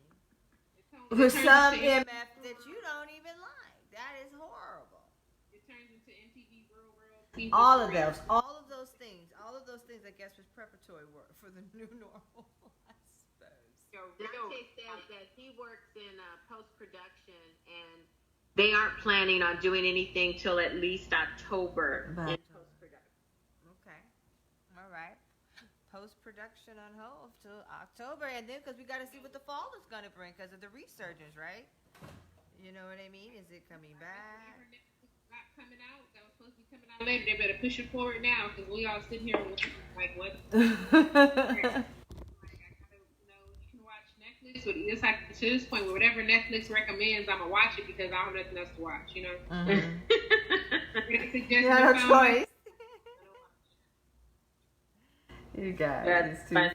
with some MF that you don't even like. That is horrible. It turns into MTV Real World. All of those things, I guess, was preparatory work for the new normal, I suppose. Dante says that he works in post-production, and they aren't planning on doing anything till at least October in post-production. Okay. All right. post-production on hold till October, and then because we got to see what the fall is going to bring because of the resurgence, right? You know what I mean? Is it coming back? Not coming out. That was supposed to be coming out later. They better push it forward now because we all sitting here like, what? You can watch Netflix, but it's like to this point where whatever Netflix recommends, I'm gonna watch it because I don't have nothing else to watch. You know. You have no choice. You guys, it's too funny.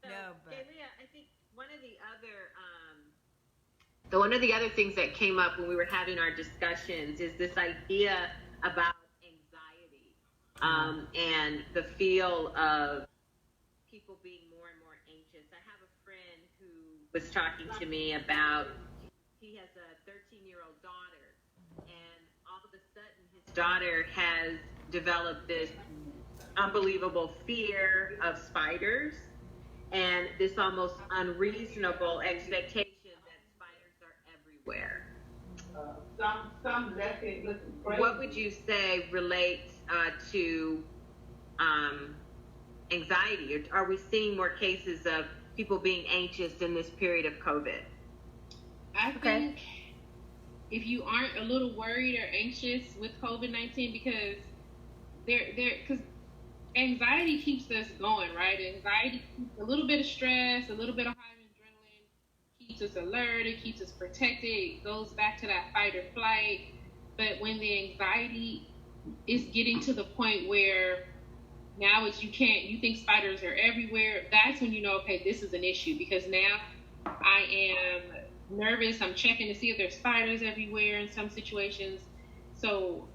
No, but Leah, I think one of the other things that came up when we were having our discussions is this idea about anxiety and the feel of people being more and more anxious. I have a friend who was talking to me about he has a 13-year-old daughter, and all of a sudden his daughter has developed this unbelievable fear of spiders and this almost unreasonable expectation that spiders are everywhere. Some looking crazy. What would you say relates to anxiety? Are we seeing more cases of people being anxious in this period of COVID? I think if you aren't a little worried or anxious with COVID-19, because because anxiety keeps us going, right? Anxiety, a little bit of stress, a little bit of high adrenaline keeps us alert, it keeps us protected, it goes back to that fight or flight. But when the anxiety is getting to the point where now you think spiders are everywhere, that's when you know, okay, this is an issue, because now I am nervous, I'm checking to see if there's spiders everywhere in some situations. So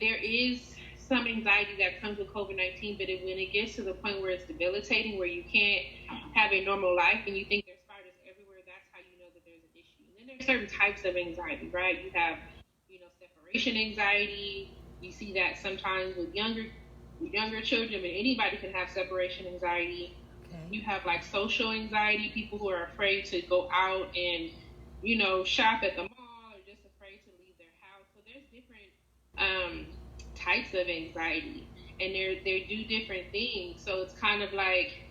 there is some anxiety that comes with COVID-19, but when it gets to the point where it's debilitating, where you can't have a normal life and you think there's spiders everywhere, that's how you know that there's an issue. And then there's certain types of anxiety, right? You have, separation anxiety. You see that sometimes with younger children, but anybody can have separation anxiety. Okay. You have like social anxiety, people who are afraid to go out and, shop at the mall, or just afraid to leave their house. So there's different types of anxiety, and they do different things. So it's kind of like,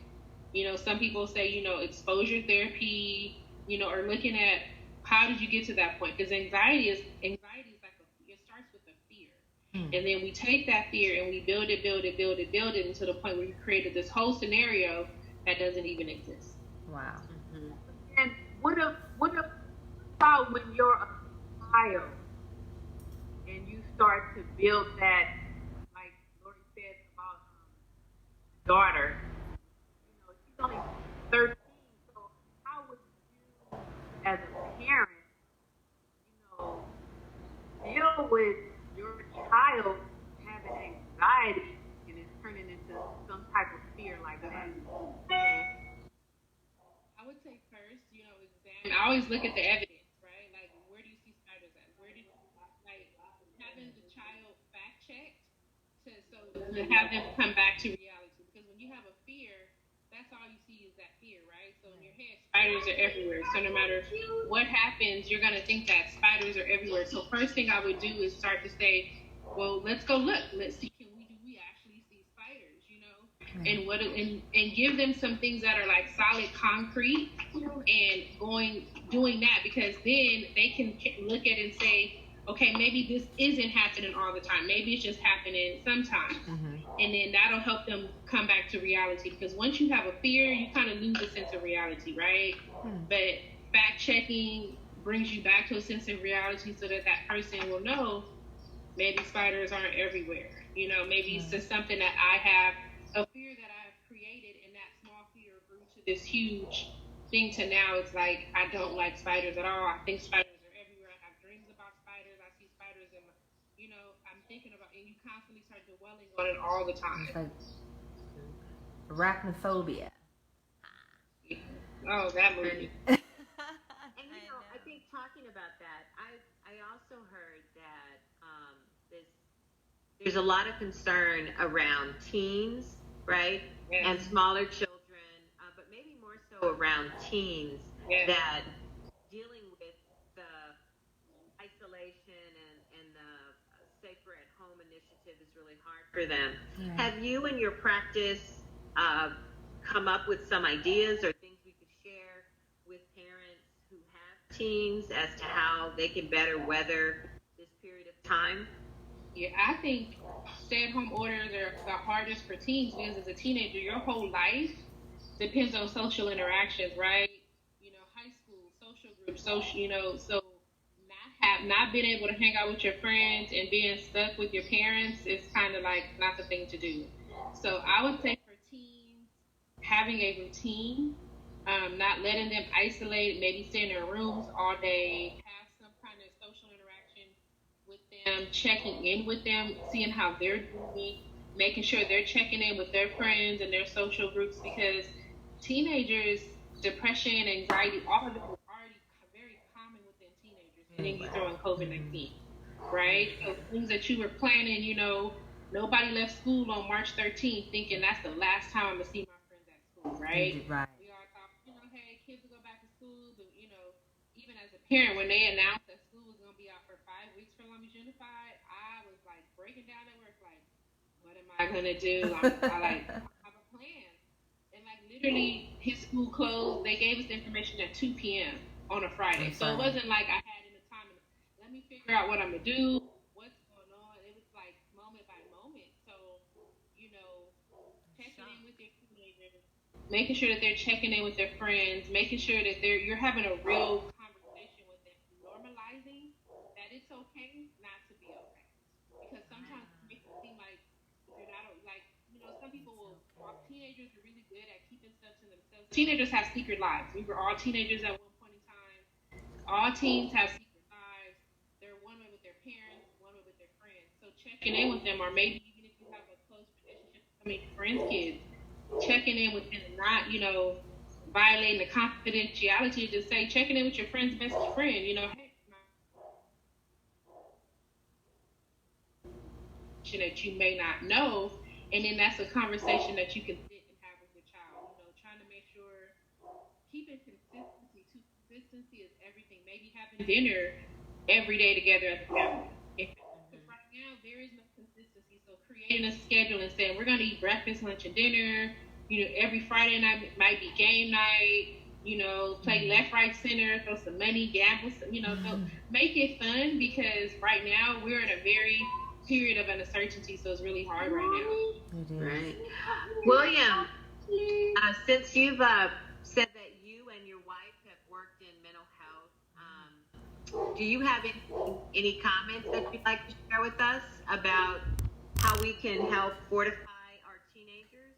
some people say, exposure therapy, or looking at how did you get to that point? Because anxiety is like it starts with a fear, and then we take that fear and we build it until the point where you created this whole scenario that doesn't even exist. Wow. Mm-hmm. And what about when you're a child and you start to build that, like Lori said about daughter, she's only 13, so how would you, as a parent, deal with your child having anxiety and it's turning into some type of fear like that? I would say first, examine. I always look at the evidence, right? Like, where do you see spiders at? Having the child fact checked to have them come back to reality. Because when you have a fear, that's all you see is that fear, right? So in your head, spiders are everywhere. So no matter what happens, you're going to think that spiders are everywhere. So first thing I would do is start to say, well, let's go look. Let's see, do we actually see spiders, and give them some things that are like solid concrete, and doing that, because then they can look at it and say, okay, maybe this isn't happening all the time. Maybe it's just happening sometimes. Mm-hmm. And then that'll help them come back to reality. Because once you have a fear, you kind of lose a sense of reality, right? Mm-hmm. But fact checking brings you back to a sense of reality so that person will know maybe spiders aren't everywhere. Maybe it's just something that I have, a fear that I have created, and that small fear grew to this huge thing to now it's like, I don't like spiders at all. I think spiders I'm thinking about, and you constantly start dwelling on it all the time. It's like arachnophobia. Oh, that movie. And I think talking about that, I also heard that there's a lot of concern around teens, right? Yes. And smaller children, but maybe more so around teens, yes, that dealing with the isolation and the Safer at Home initiative is really hard for them. Yeah. Have you in your practice come up with some ideas or things we could share with parents who have teens as to how they can better weather this period of time? Yeah, I think stay-at-home orders are the hardest for teens because as a teenager, your whole life depends on social interactions, right? You know, high school, social groups, so not being able to hang out with your friends and being stuck with your parents is kind of like not the thing to do. So I would say for teens, having a routine, not letting them isolate, maybe stay in their rooms all day, have some kind of social interaction with them, checking in with them, seeing how they're doing, making sure they're checking in with their friends and their social groups, because teenagers, depression, anxiety, all of it is already very common within teenagers, and then you throw in COVID-19, right? So things that you were planning, you know, nobody left school on March 13th thinking that's the last time I'm going to see my friends at school, right? Right. We all thought, you know, hey, kids will go back to school, but, you know, even as a parent, when they announced that school was going to be out for 5 weeks for Long Beach Unified, I was like breaking down at work, like, what am I going to do? I have a plan. And like literally his school closed, they gave us the information at 2 p.m. on a Friday. So it wasn't like I had any time to let me figure out what I'm going to do, what's going on. It was like moment by moment. So, you know, checking in with your teenagers, making sure that they're checking in with their friends, making sure that you're having a real conversation with them, normalizing that it's okay not to be okay. Because sometimes it makes it seem like you're not, like, you know, some people teenagers are really good at keeping stuff to themselves. Teenagers have secret lives. We were all teenagers at one point in time. All teens have secret lives. They're one way with their parents, one way with their friends. So checking in with them, or maybe even if you have a close relationship with some of your friends' kids, checking in with them, not, you know, violating the confidentiality, just say, checking in with your friend's best friend, you know, hey, that you may not know, and then that's a conversation that you can sit and have with your child, you know, trying to make sure, keeping consistency too. Consistency is everything. Maybe having dinner every day together as a family. Because right now there is no consistency, so creating a schedule and saying we're going to eat breakfast, lunch, and dinner, you know, every Friday night might be game night, you know, play left, right, center, throw some money, gamble, you know, so make it fun, because right now we're in a very period of uncertainty, so it's really hard right now. Right. William, since you've said that you and your wife have worked in mental health, do you have any comments that you'd like to share with us about how we can help fortify our teenagers?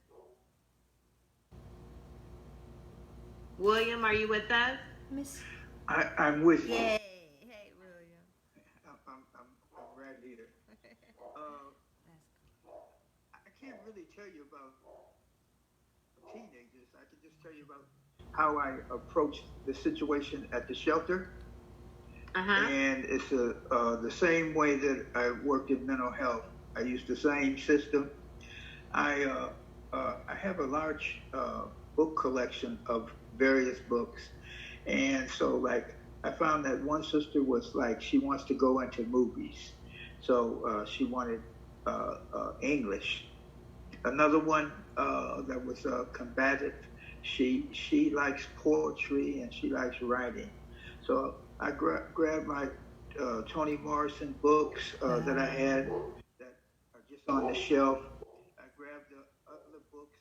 William, are you with us? Miss. I'm with you. Yay. Hey, William. I'm right here. I can't really tell you about teenagers. I can just tell you about how I approached the situation at the shelter. And it's the same way that I worked in mental health. I used the same system. I have a large book collection of various books, and so like I found that one sister was like she wants to go into movies, so she wanted English. Another one that was combative, she likes poetry and she likes writing. So I grabbed my Toni Morrison books that I had that are just on the shelf. I grabbed the other books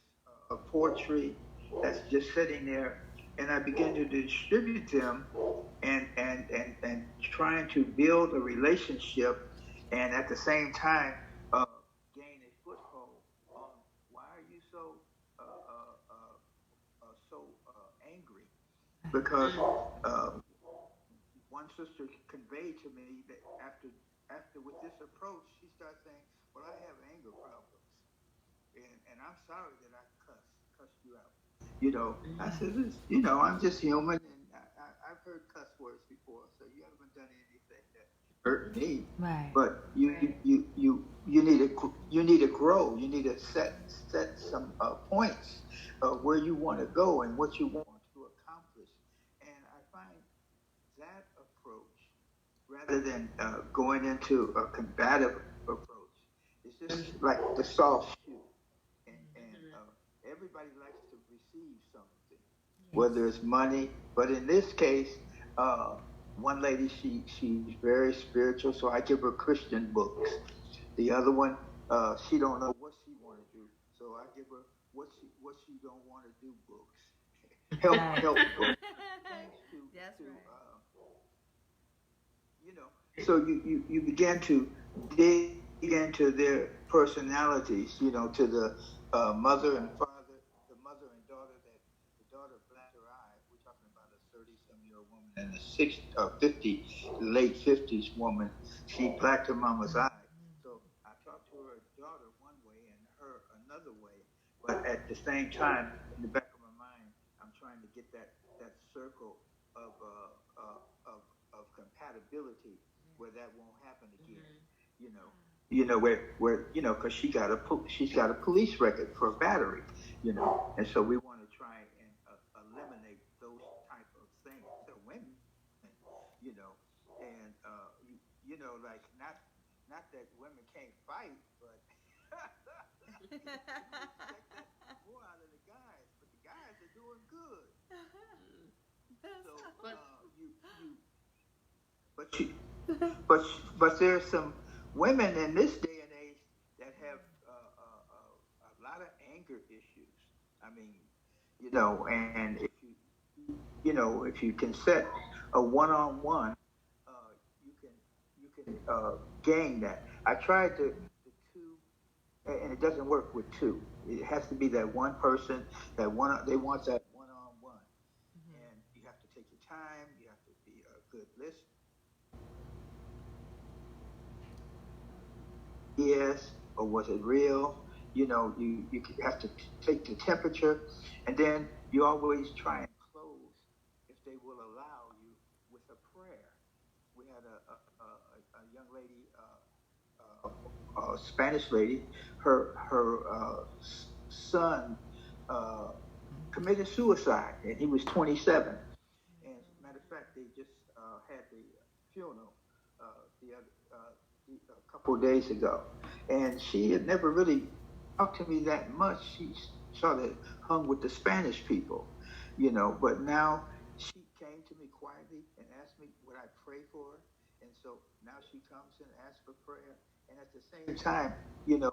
of poetry that's just sitting there, and I began to distribute them and trying to build a relationship, and at the same time gain a foothold on why are you so angry? Because one sister conveyed to me that after with this approach, she started saying, well, I have anger problems, and I'm sorry that I cussed you out. You know, I said, you know, I'm just human, and I've heard cuss words before, so you haven't done anything that hurt me. Right. But you need to grow. You need to set some points where you want to go and what you want to accomplish. And I find that approach, rather than going into a combative approach, is just like the soft shoe, and everybody likes to receive something, whether it's money. But in this case, one lady, she's very spiritual, so I give her Christian books. The other one, she don't know what she want to do, so I give her what she don't want to do books. help books. That's right. So you begin to dig into their personalities, to the mother and father, the mother and daughter, that the daughter blacked her eye. We're talking about a 30-some-year-old woman and a late 50s woman. She blacked her mama's eye. So I talked to her daughter one way and her another way. But at the same time, in the back of my mind, I'm trying to get that circle of compatibility where that won't happen again. Where because she's got a police record for battery, and so we want to try and eliminate those type of things. So women, and like not that women can't fight, but you expect that more out of the guys, but the guys are doing good. But there's some women in this day and age that have a lot of anger issues. I mean, and if you can set a one-on-one, you can gain that. I tried the two, and it doesn't work with two. It has to be that one person, they want that one-on-one, and you have to take your time. You have to be a good listener. Yes, or was it real? You have to take the temperature, and then you always try and close, if they will allow you, with a prayer. We had a young lady, a Spanish lady. Her son committed suicide, and he was 27. And as a matter of fact, they just had the funeral a couple of days ago, and she had never really talked to me that much. She sort of hung with the Spanish people, but now she came to me quietly and asked me would I pray for her, and so now she comes and asks for prayer, and at the same time, to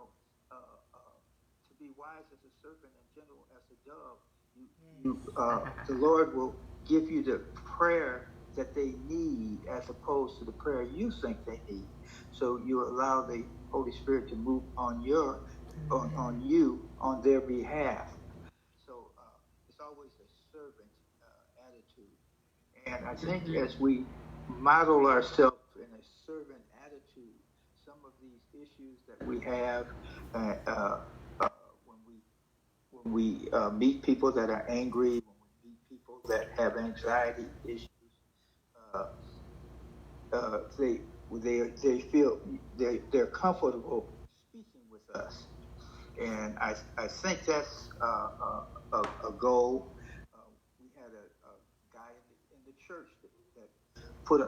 be wise as a serpent and gentle as a dove, the Lord will give you the prayer that they need as opposed to the prayer you think they need. So you allow the Holy Spirit to move on you on their behalf. So it's always a servant attitude. And I think as we model ourselves in a servant attitude, some of these issues that we have when we meet people that are angry, when we meet people that have anxiety issues, they feel they're comfortable speaking with us, and I think that's a goal. We had a guy in the church that put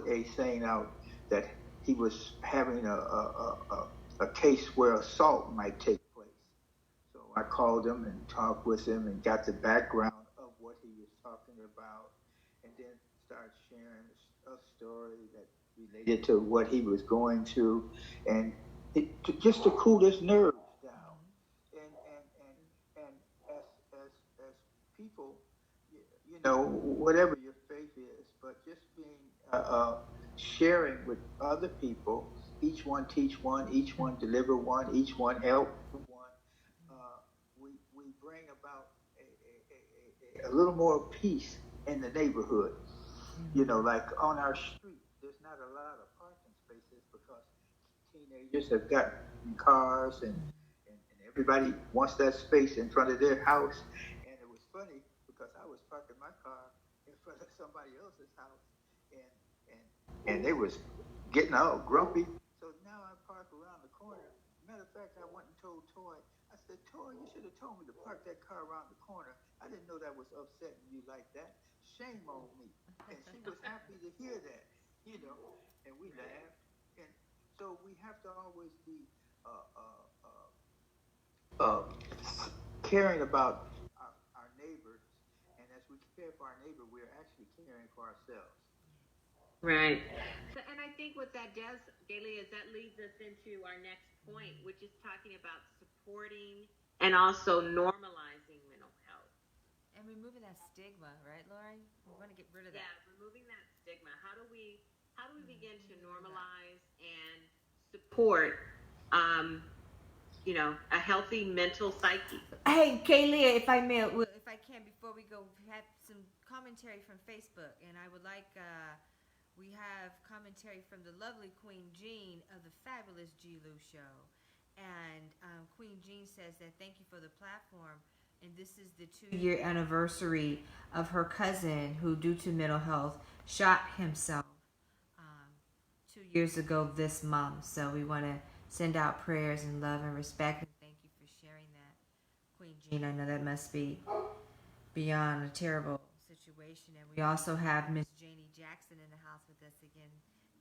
a saying out that he was having a case where assault might take place. So I called him and talked with him and got the background of what he was talking about, and then started sharing a story that related to what he was going through, and just to cool his nerves down. And as people, whatever your faith is, but just being sharing with other people, each one teach one, each one deliver one, each one help one. We bring about a little more peace in the neighborhood. Like on our street, there's not a lot of parking spaces because teenagers have got cars and everybody wants that space in front of their house. And it was funny because I was parking my car in front of somebody else's house, and they was getting all grumpy. So now I park around the corner. Matter of fact, I went and told Toy, I said, Toy, you should have told me to park that car around the corner. I didn't know that was upsetting you like that. Shame on me. And she was happy to hear that, and we laughed. And so we have to always be caring about our neighbors, and as we care for our neighbor, we're actually caring for ourselves. Right. So, and I think what that does, Gayle, is that leads us into our next point, which is talking about supporting and also normalizing mental health. And removing that stigma, right, Lori? We want to get rid of that. Yeah, removing that stigma. How do we begin to normalize and support a healthy mental psyche? Hey, Kaylee, if I may, if I can, before we go, we have some commentary from Facebook, and I would like, we have commentary from the lovely Queen Jean of the fabulous G-Lou Show. And Queen Jean says that thank you for the platform, and this is the 2-year anniversary of her cousin who, due to mental health, shot himself 2 years ago this month. So we want to send out prayers and love and respect, and thank you for sharing that, Queen Jean. I know that must be beyond a terrible situation. And we also have Miss Janie Jackson in the house with us again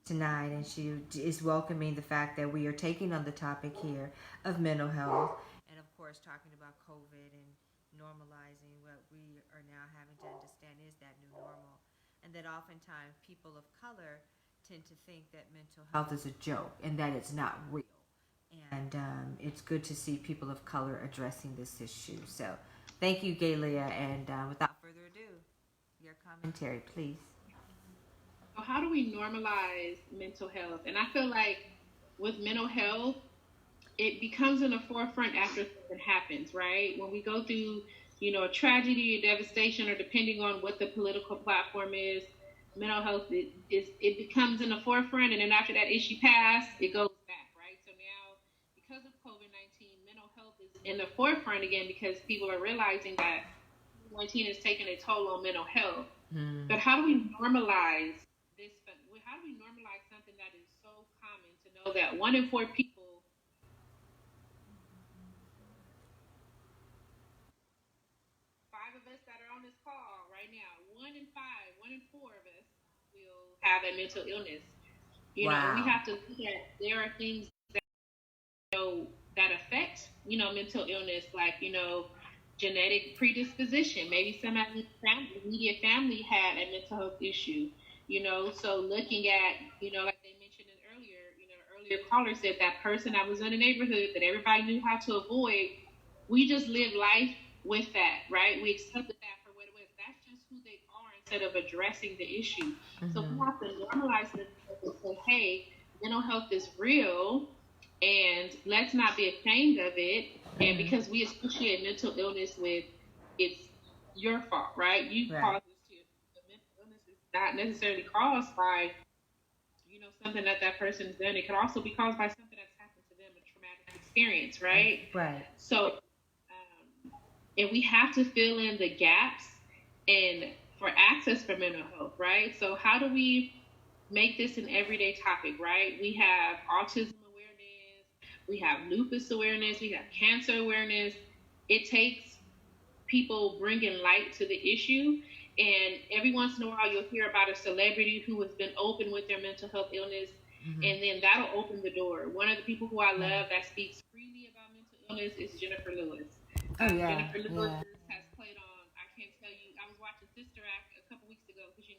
tonight, and she is welcoming the fact that we are taking on the topic here of mental health, and of course talking about COVID and normalizing what we are now having to understand is that new normal, and that oftentimes people of color tend to think that mental health is a joke and that it's not real. And it's good to see people of color addressing this issue. So thank you, Galia, and without further ado, your commentary, please. So how do we normalize mental health? And I feel like with mental health, it becomes in the forefront after something happens, right? When we go through, a tragedy or devastation, or depending on what the political platform is, mental health it becomes in the forefront, and then after that issue passed, it goes back, right? So now, because of COVID-19, mental health is in the forefront again because people are realizing that COVID-19 is taking a toll on mental health. But how do we normalize this? How do we normalize something that is so common to know that 1 in 4 people, 5 of us that are on this call right now, 1 in 4 of us will have a mental illness. Wow. We have to look at, there are things that, that affect, mental illness, like, genetic predisposition. Maybe somebody in the immediate family had a mental health issue, so looking at, like they mentioned earlier, earlier caller said that person that was in the neighborhood that everybody knew how to avoid, we just live life with that, right? We accepted that for what it was. That's just who they are instead of addressing the issue. So we have to normalize this and say, hey, mental health is real, and let's not be ashamed of it. And because we associate mental illness with, it's your fault, right? You caused this to you. The mental illness is not necessarily caused by, something that person's done. It could also be caused by something that's happened to them, a traumatic experience, right? Right. So, and we have to fill in the gaps and for access for mental health, right? So how do we make this an everyday topic, right? We have autism awareness, we have lupus awareness, we have cancer awareness. It takes people bringing light to the issue, and every once in a while you'll hear about a celebrity who has been open with their mental health illness, and then that'll open the door. One of the people who I love that speaks freely about mental illness is Jennifer Lewis. Jennifer Lewis has played on, I can't tell you, I was watching Sister Act a couple weeks ago because,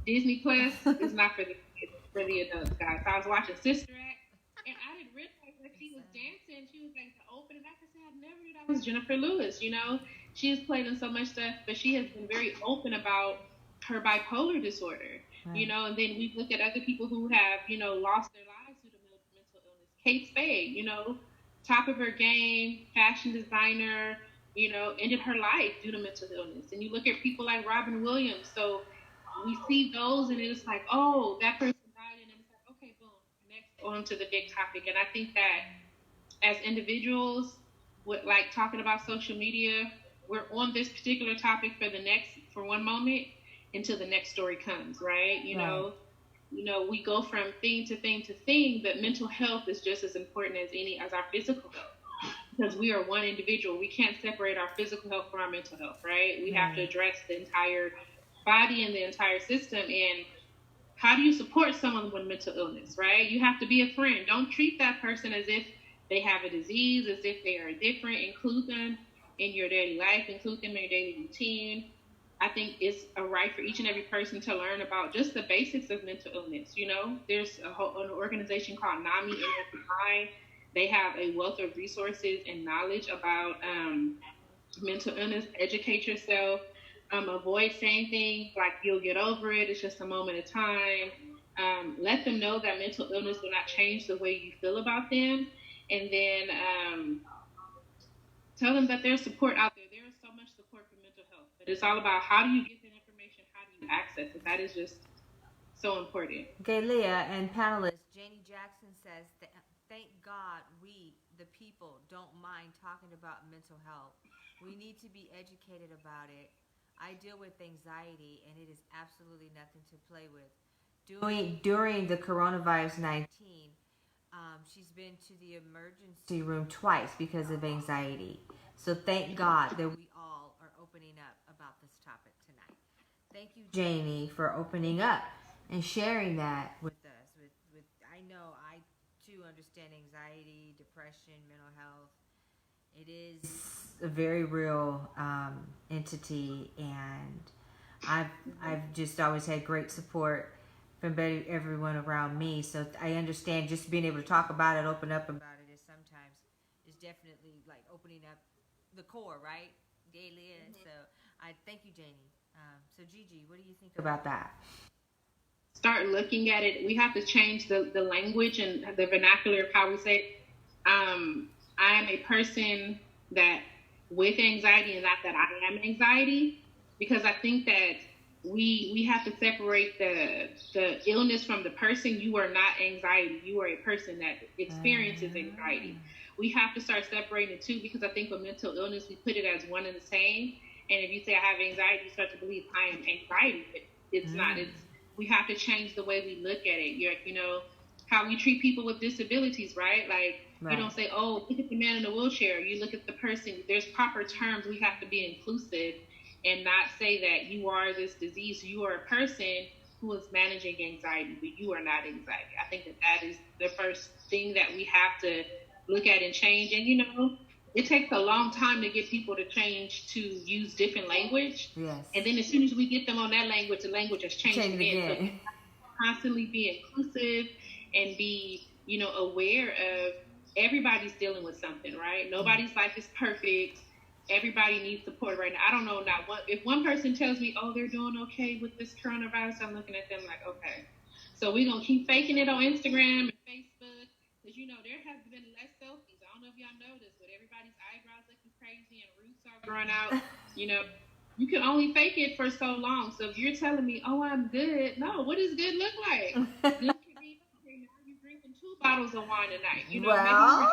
Disney Plus is not for the kids, it's for the adults, guys. So I was watching Sister Act, and I didn't realize that she was dancing. She was like the opening act. I said, I never knew that was Jennifer Lewis, She has played in so much stuff, but she has been very open about her bipolar disorder, and then we look at other people who have, lost their lives due to mental illness. Kate Spade, top of her game, fashion designer, ended her life due to mental illness. And you look at people like Robin Williams. So we see those, and it's like, oh, that person died, and it's like, okay, boom, next on to the big topic. And I think that as individuals, with like talking about social media, we're on this particular topic for one moment until the next story comes, right? You know, we go from thing to thing to thing, but mental health is just as important as our physical health, because we are one individual. We can't separate our physical health from our mental health, right? We have to address the entire body and the entire system. And how do you support someone with mental illness, right? You have to be a friend. Don't treat that person as if they have a disease, as if they are different. Include them in your daily life, include them in your daily routine. I think it's a right for each and every person to learn about just the basics of mental illness. You know, there's an organization called NAMI in Mind. They have a wealth of resources and knowledge about mental illness. Educate yourself. Avoid saying things like you'll get over it. It's just a moment of time. Let them know that mental illness will not change the way you feel about them. And then tell them that there's support out there. There is so much support for mental health. But it's all about how do you get that information? How do you access it? That is just so important. Okay, Leah and panelists, Janie Jackson says, thank God we, the people, don't mind talking about mental health. We need to be educated about it. I deal with anxiety, and it is absolutely nothing to play with. During the coronavirus 19, she's been to the emergency room twice because of anxiety. So thank God that we all are opening up about this topic tonight. Thank you, Janie, for opening up and sharing that with us. With I know I too understand anxiety, depression, mental health. It is a very real entity, and I've just always had great support from everyone around me. So I understand just being able to talk about it, open up about it, is definitely like opening up the core, right? Daily. So I thank you, Janie. So Gigi, what do you think about that? Start looking at it. We have to change the language and the vernacular of how we say I am a person that with anxiety, and not that I am anxiety, because I think that we have to separate the illness from the person. You are not anxiety. You are a person that experiences anxiety. We have to start separating the two, because I think with mental illness, we put it as one and the same. And if you say I have anxiety, you start to believe I am anxiety. But it's not. We have to change the way we look at it. You know, how we treat people with disabilities, right? Like, you don't say, oh, look at the man in the wheelchair. You look at the person. There's proper terms. We have to be inclusive and not say that you are this disease. You are a person who is managing anxiety, but you are not anxiety. I think that is the first thing that we have to look at and change. And, you know, it takes a long time to get people to change to use different language. Yes. And then as soon as we get them on that language, the language has changed again. So constantly be inclusive and be, you know, aware of everybody's dealing with something, right? Nobody's life is perfect. Everybody needs support right now. I don't know, if one person tells me, oh, they're doing okay with this coronavirus, I'm looking at them like, okay. So we're going to keep faking it on Instagram and Facebook, because, you know, there has been less selfies. I don't know if y'all noticed, but everybody's eyebrows looking crazy and roots are growing out. You know, you can only fake it for so long. So if you're telling me, oh, I'm good, no, what does good look like? Good could be, okay, now you're drinking 2 bottles of wine a night. You know, maybe now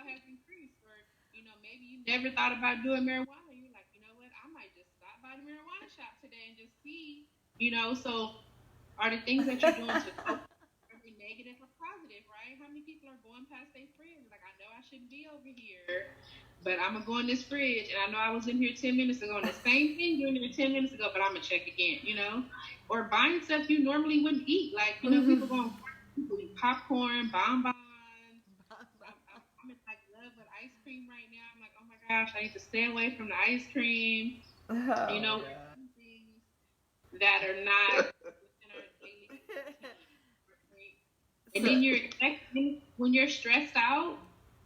it has increased. Or, you know, maybe you never thought about doing marijuana. You're like, you know what, I might just stop by the marijuana shop today and just see, you know. So are the things that you're doing to cope, are they negative or positive, right? How many people are going past their fridge? Like, I know I shouldn't be over here, but I'm going to go in this fridge, and I know I was in here 10 minutes ago, and the same thing you were in here 10 minutes ago, but I'm going to check again, you know? Or buying stuff you normally wouldn't eat. Like, you know, people eat popcorn, bonbons. I'm in like love with ice cream right now. I'm like, oh my gosh, I need to stay away from the ice cream. You know, things that are not within our daily routine. And then when you're stressed out,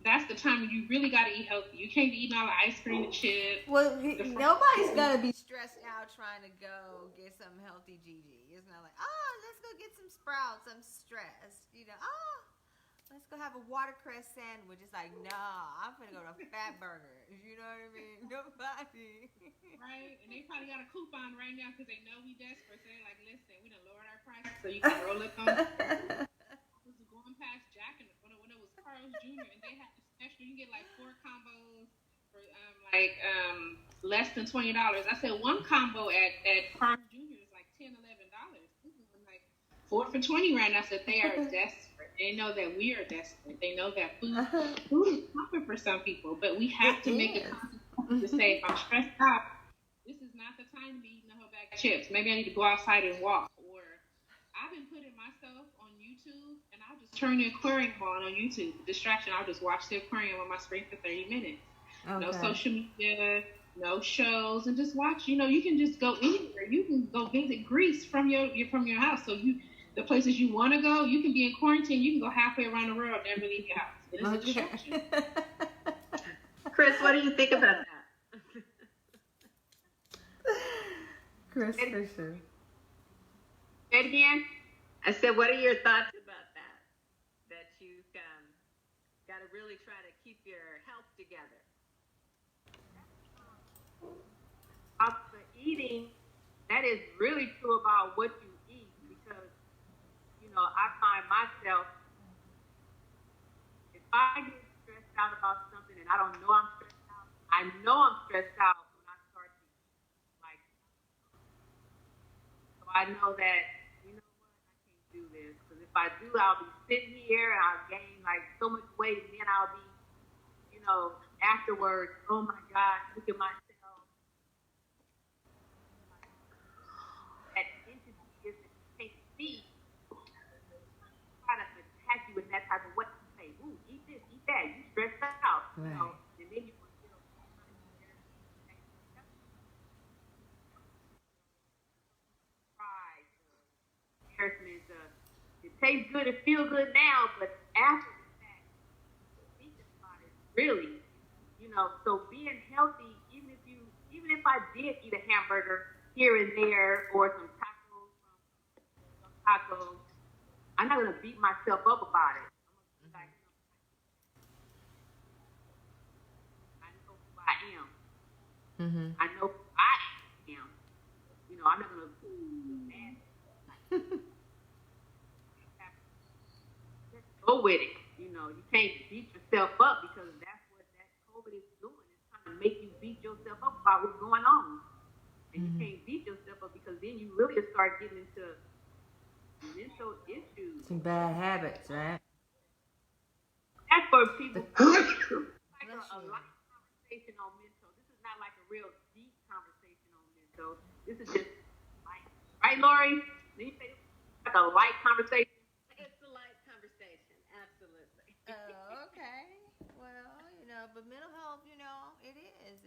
that's the time when you really got to eat healthy. You can't be eating all the ice cream and chips. Well, nobody's going to be stressed out trying to go get some healthy Gigi. It's not like, oh, let's go get some Sprouts. I'm stressed. You know, oh, let's go have a watercress sandwich. It's like, nah, I'm going to go to a fat burger. You know what I mean? Nobody. Right? And they probably got a coupon right now because they know we desperate. So they're like, listen, we done lowered our prices so you can roll it on. I was going past Jack and when it was Carl's Jr. and they had the special. You get like 4 combos for less than $20. I said one combo at Carl's Jr. is like $10, $11. This is like 4 for $20 right now. I said they are desperate. They know that we are desperate. They know that food is comfort for some people, but we have to make a conscious to say, if I'm stressed out, this is not the time to be eating a whole bag of chips. Maybe I need to go outside and walk. Or I've been putting myself on YouTube, and I'll just turn the aquarium on YouTube. Distraction. I'll just watch the aquarium on my screen for 30 minutes. Okay. No social media, no shows, and just watch. You can just go anywhere. You can go visit Greece from your house. So the places you want to go, you can be in quarantine. You can go halfway around the world, never leave your house. It is a distraction. Kriss, what do you think about that? Kriss Fisher. Say it again. I said, what are your thoughts about that? That you've got to really try to keep your health together. After eating, that is really true about what you eat, because, I find myself, if I get stressed out about something and I don't know I'm stressed out, I know I'm stressed out when I start to eat. Like, so I know that, you know what, I can't do this, because if I do, I'll be sitting here and I'll gain like so much weight, and then I'll be, afterwards, oh my gosh, look at myself. That entity is that you can't see, try to attack you in that type of way. You say, ooh, eat this, eat that, you stressed out, right. And then you pride, embarrassment. It tastes good, it feels good now, but after the fact, thinking about it really. So being healthy, even if I did eat a hamburger here and there, or some tacos, I'm not gonna beat myself up about it. I'm gonna be like, I know who I am. Mm-hmm. I know who I am. I'm not gonna be mad. Go with it. You can't beat yourself up, because that's what that COVID is doing. It's trying to make you beat yourself up about what's going on. And you can't beat yourself up, because then you really start getting into mental issues. Some bad habits, right? That's for people. Like a light conversation on mental. This is not like a real deep conversation on mental. This is just light. Right, Lori? Did you say like a light conversation? It's a light conversation, absolutely. Oh, okay. Well, but mental health, it is.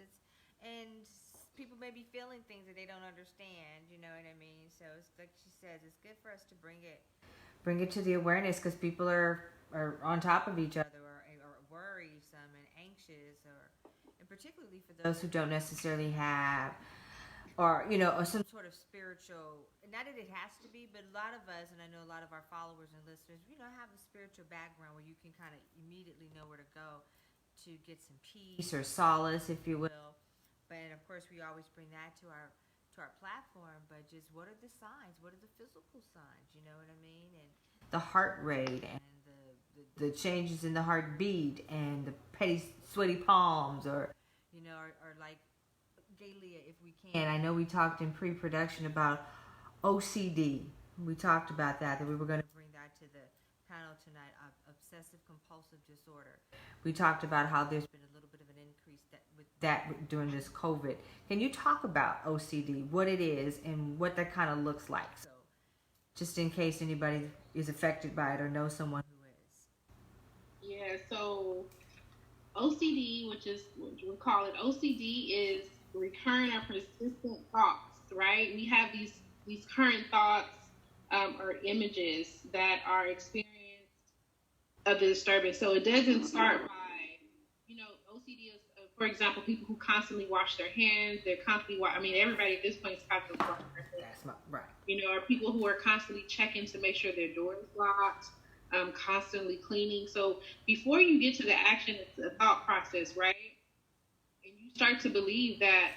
And people may be feeling things that they don't understand, you know what I mean? So it's like she says, it's good for us to bring it to the awareness, because people are on top of each other, or worrisome and anxious, and particularly for those who don't necessarily have, or some sort of spiritual, not that it has to be, but a lot of us, and I know a lot of our followers and listeners, have a spiritual background where you can kind of immediately know where to go to get some peace or solace, if you will. But of course, we always bring that to our platform. But just, what are the signs? What are the physical signs? You know what I mean? And the heart rate, and the changes in the heartbeat, and the petty sweaty palms, or like Galia, if we can. I know we talked in pre-production about OCD. We talked about that we were going to bring that to the panel tonight, obsessive compulsive disorder. We talked about how there's been a little bit of an increase with that during this COVID. Can you talk about OCD, what it is, and what that kind of looks like? So, just in case anybody is affected by it or knows someone who is. Yeah, so OCD, which we call it OCD, is recurrent or persistent thoughts, right? We have these current thoughts or images that are experienced of the disturbance. So it doesn't start by, OCD is, for example, people who constantly wash their hands. They're constantly, everybody at this point is constantly washing their hands. That's right. Or people who are constantly checking to make sure their door is locked, constantly cleaning. So before you get to the action, it's a thought process, right? And you start to believe that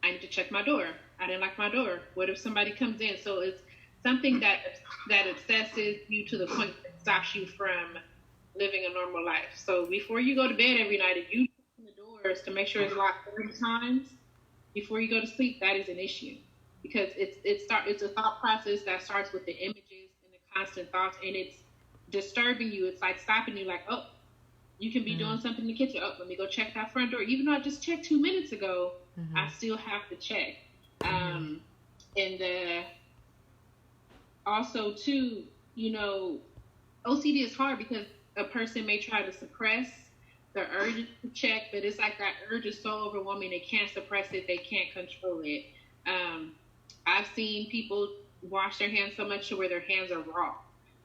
I need to check my door. I didn't lock my door. What if somebody comes in? So it's something that obsesses you to the point that stops you from living a normal life. So before you go to bed every night, if you open the doors to make sure it's locked 30 times before you go to sleep, that is an issue, because it's a thought process that starts with the images and the constant thoughts, and it's disturbing you. It's like stopping you, like, oh, you can be doing something in the kitchen. Oh, let me go check that front door. Even though I just checked 2 minutes ago, I still have to check. And also too, OCD is hard because a person may try to suppress the urge to check, but it's like that urge is so overwhelming they can't suppress it, they can't control it. I've seen people wash their hands so much to where their hands are raw,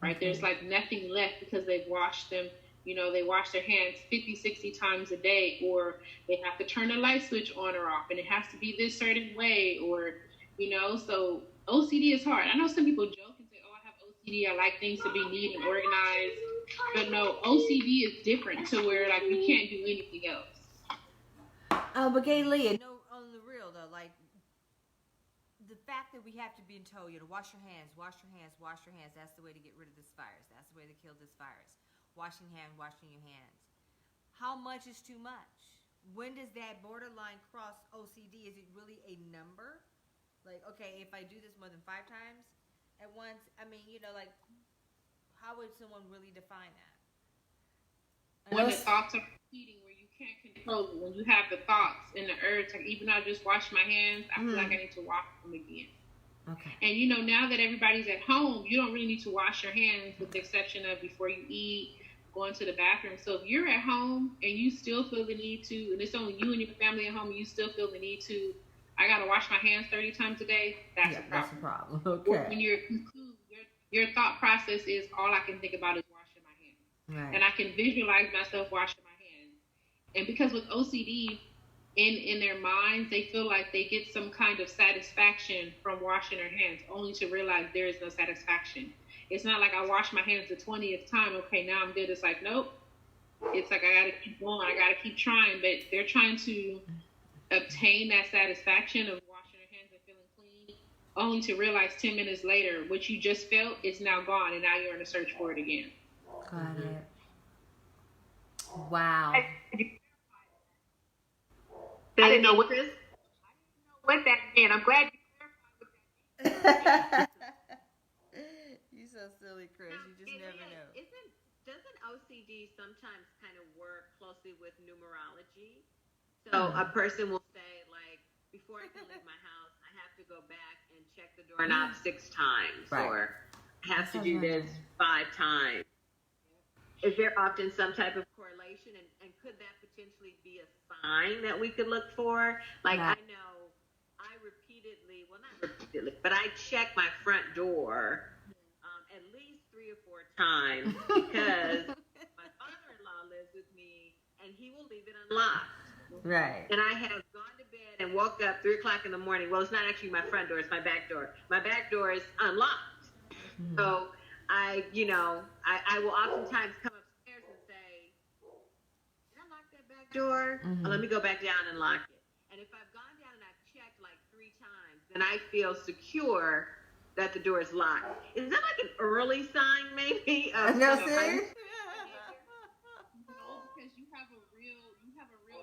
right? There's like nothing left because they've washed them. You know, they wash their hands 50, 60 times a day, or they have to turn the light switch on or off, and it has to be this certain way, or, you know, so OCD is hard. I know some people joke and say, oh, I have OCD, I like things to be neat and organized, but no, OCD is different to where, like, you can't do anything else. But Gay Leah, no, on the real, though, like, the fact that we have to be told, you know, wash your hands, wash your hands, wash your hands, that's the way to get rid of this virus. That's the way to kill this virus. Washing your hands. How much is too much? When does that borderline cross OCD? Is it really a number? Like, okay, if I do this more than 5 times at once, I mean, you know, like, how would someone really define that? When the thoughts are repeating, where you can't control it, when you have the thoughts and the urge, like, even though I just washed my hands, I feel like I need to wash them again. Okay. And, you know, now that everybody's at home, you don't really need to wash your hands with the exception of before you eat, going to the bathroom. So if you're at home and you still feel the need to, and it's only you and your family at home, and you still feel the need to, I got to wash my hands 30 times a day, that's a problem. That's a problem. Okay. Or when your thought process is, all I can think about is washing my hands. Right. And I can visualize myself washing my hands. And because with OCD, in their minds, they feel like they get some kind of satisfaction from washing their hands, only to realize there is no satisfaction. It's not like I wash my hands the 20th time, okay, now I'm good. It's like, nope. It's like I got to keep going. I got to keep trying. But they're trying to obtain that satisfaction of washing their hands and feeling clean, only to realize 10 minutes later, what you just felt is now gone, and now you're in a search for it again. Got it. Wow. I didn't know what this. What that meant. I'm glad you clarified what that meant. You so silly, Kriss. You just never know. Doesn't OCD sometimes kind of work closely with numerology? So a person will say, like, before I can leave my house, I have to go back and check the doorknob 6 times, Right. or I have to do this 5 times. Is there often some type of correlation, and could that potentially be a sign that we could look for? Like, I know I repeatedly, well, not repeatedly, but I check my front door at least 3 or 4 times because my father-in-law lives with me, and he will leave it unlocked. Right. And I have gone to bed and woke up 3 o'clock in the morning. Well, it's not actually my front door, it's my back door. My back door is unlocked. Mm-hmm. So I will oftentimes come upstairs and say, did I lock that back door? Mm-hmm. Oh, let me go back down and lock it. And if I've gone down and I've checked like 3 times, then I feel secure that the door is locked. Is that like an early sign, maybe? No, serious? No, because you have a real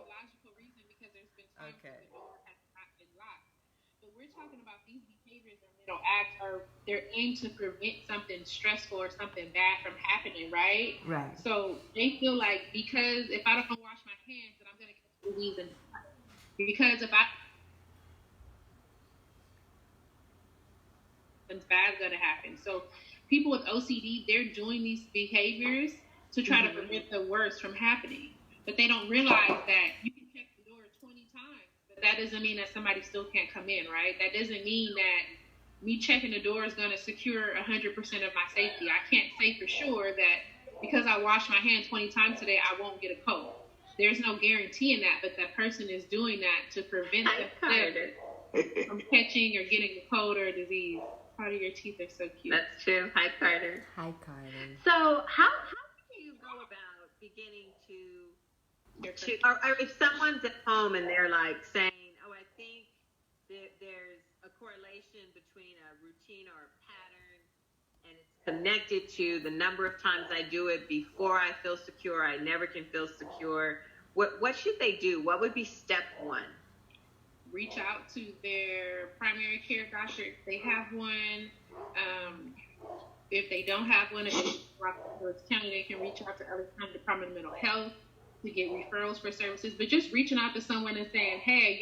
logical reason, because there's been times where the door has not been locked. But we're talking about these behaviors or mental acts they're aimed to prevent something stressful or something bad from happening, right? Right. So they feel like, because if I don't wash my hands, then I'm going to catch disease, and because if bad is going to happen. So people with OCD, they're doing these behaviors to try to prevent the worst from happening. But they don't realize that you can check the door 20 times, but that doesn't mean that somebody still can't come in, right? That doesn't mean that me checking the door is going to secure 100% of my safety. I can't say for sure that because I wash my hands 20 times today, I won't get a cold. There's no guarantee in that, but that person is doing that to prevent themselves from catching or getting a cold or a disease. Part of your teeth are so cute. That's true. Hi, Carter. Hi, Carter. So how do you go about beginning or if someone's at home and they're like saying, oh, I think there's a correlation between a routine or a pattern, and it's connected to the number of times I do it before I feel secure, I never can feel secure. What should they do? What would be step 1? Reach out to their primary care doctor if they have one. If they don't have one, if they county, they can reach out to other Department of Mental Health to get referrals for services. But just reaching out to someone and saying, hey,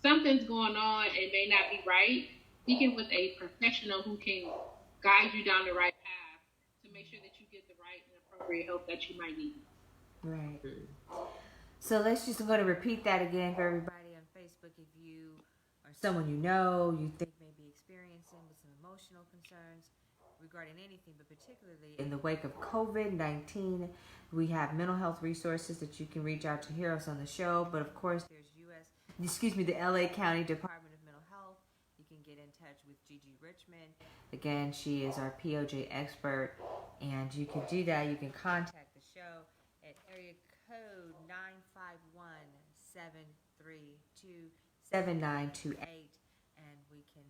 something's going on, it may not be right. Speaking with a professional who can guide you down the right path to make sure that you appropriate help that you might need. Right. So let's just go to repeat that again for everybody on Facebook. If you or someone you know you think may be experiencing with some emotional concerns regarding anything, but particularly in the wake of COVID-19, we have mental health resources that you can reach out to hear us on the show. But of course, there's the LA County Department of Mental Health. You can get in touch with GiGi Richmond. Again, she is our POJ expert, and you can do that. You can contact the show at area code 951-732-7928, and we can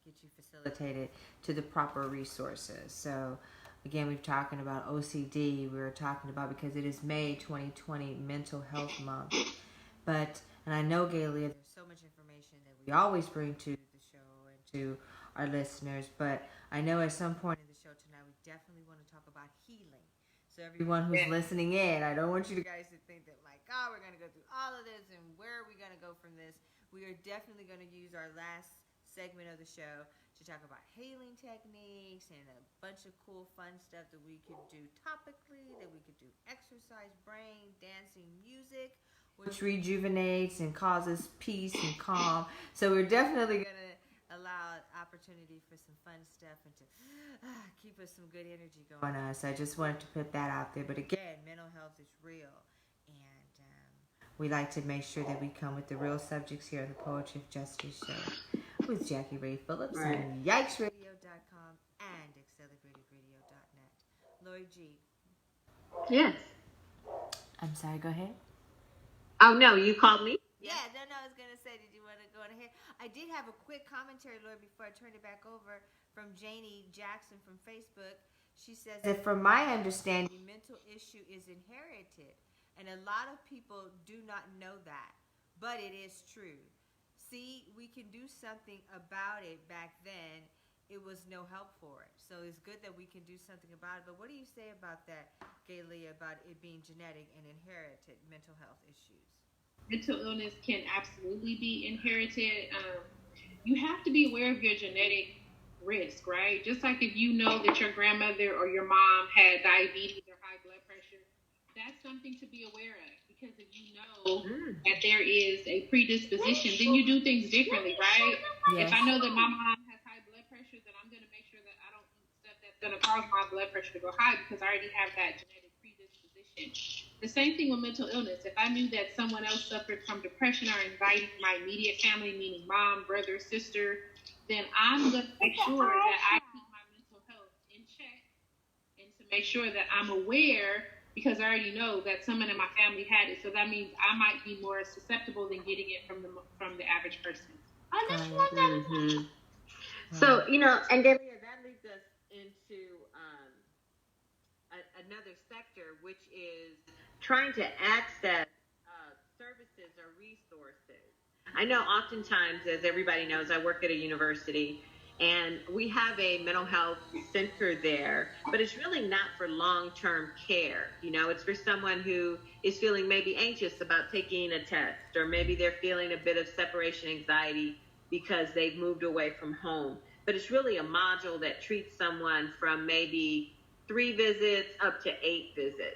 get you facilitated to the proper resources. So again, we've talking about OCD. We were talking about, because it is May 2020 Mental Health Month. And I know, Galia, there's so much information that we always bring to the show and to our listeners, but I know at some point in the show tonight, we definitely want to talk about healing. So everyone who's listening in, I don't want you guys to think that, like, oh, we're going to go through all of this and where are we going to go from this? We are definitely going to use our last segment of the show to talk about healing techniques and a bunch of cool, fun stuff that we could do topically, that we could do exercise, brain, dancing, music, which rejuvenates and causes peace and calm. So we're definitely going to allow opportunity for some fun stuff and to keep us some good energy going on. So I just wanted to put that out there. But again, mental health is real. And we like to make sure that we come with the real subjects here on the Poetry of Justice show with JackieRay Phillips on YikesRadio.com and acceleratedradio.net. Lori G. Yes. I'm sorry, go ahead. Oh, no, you called me? Yeah, no, I was going to say, did you want to go ahead? I did have a quick commentary, Lord, before I turn it back over from Janie Jackson from Facebook. She says that from my understanding, mental issue is inherited. And a lot of people do not know that. But it is true. See, we can do something about it back then. It was no help for it. So it's good that we can do something about it. But what do you say about that, Galia, about it being genetic and inherited mental health issues? Mental illness can absolutely be inherited. You have to be aware of your genetic risk, right? Just like if you know that your grandmother or your mom had diabetes or high blood pressure, that's something to be aware of. Because if you know that there is a predisposition, then you do things differently, right? Yes. If I know that my mom has high blood pressure, then I'm going to make sure that I don't eat stuff that's going to cause my blood pressure to go high because I already have that genetic predisposition. The same thing with mental illness. If I knew that someone else suffered from depression or anxiety, my immediate family, meaning mom, brother, sister, then I'm going to make sure that I keep my mental health in check and to make sure that I'm aware, because I already know that someone in my family had it. So that means I might be more susceptible than getting it from the average person. So, and Delia, that leads us into another sector, which is trying to access services or resources. I know oftentimes, as everybody knows, I work at a university, and we have a mental health center there, but it's really not for long-term care. It's for someone who is feeling maybe anxious about taking a test, or maybe they're feeling a bit of separation anxiety because they've moved away from home. But it's really a module that treats someone from maybe 3 visits up to 8 visits. Okay.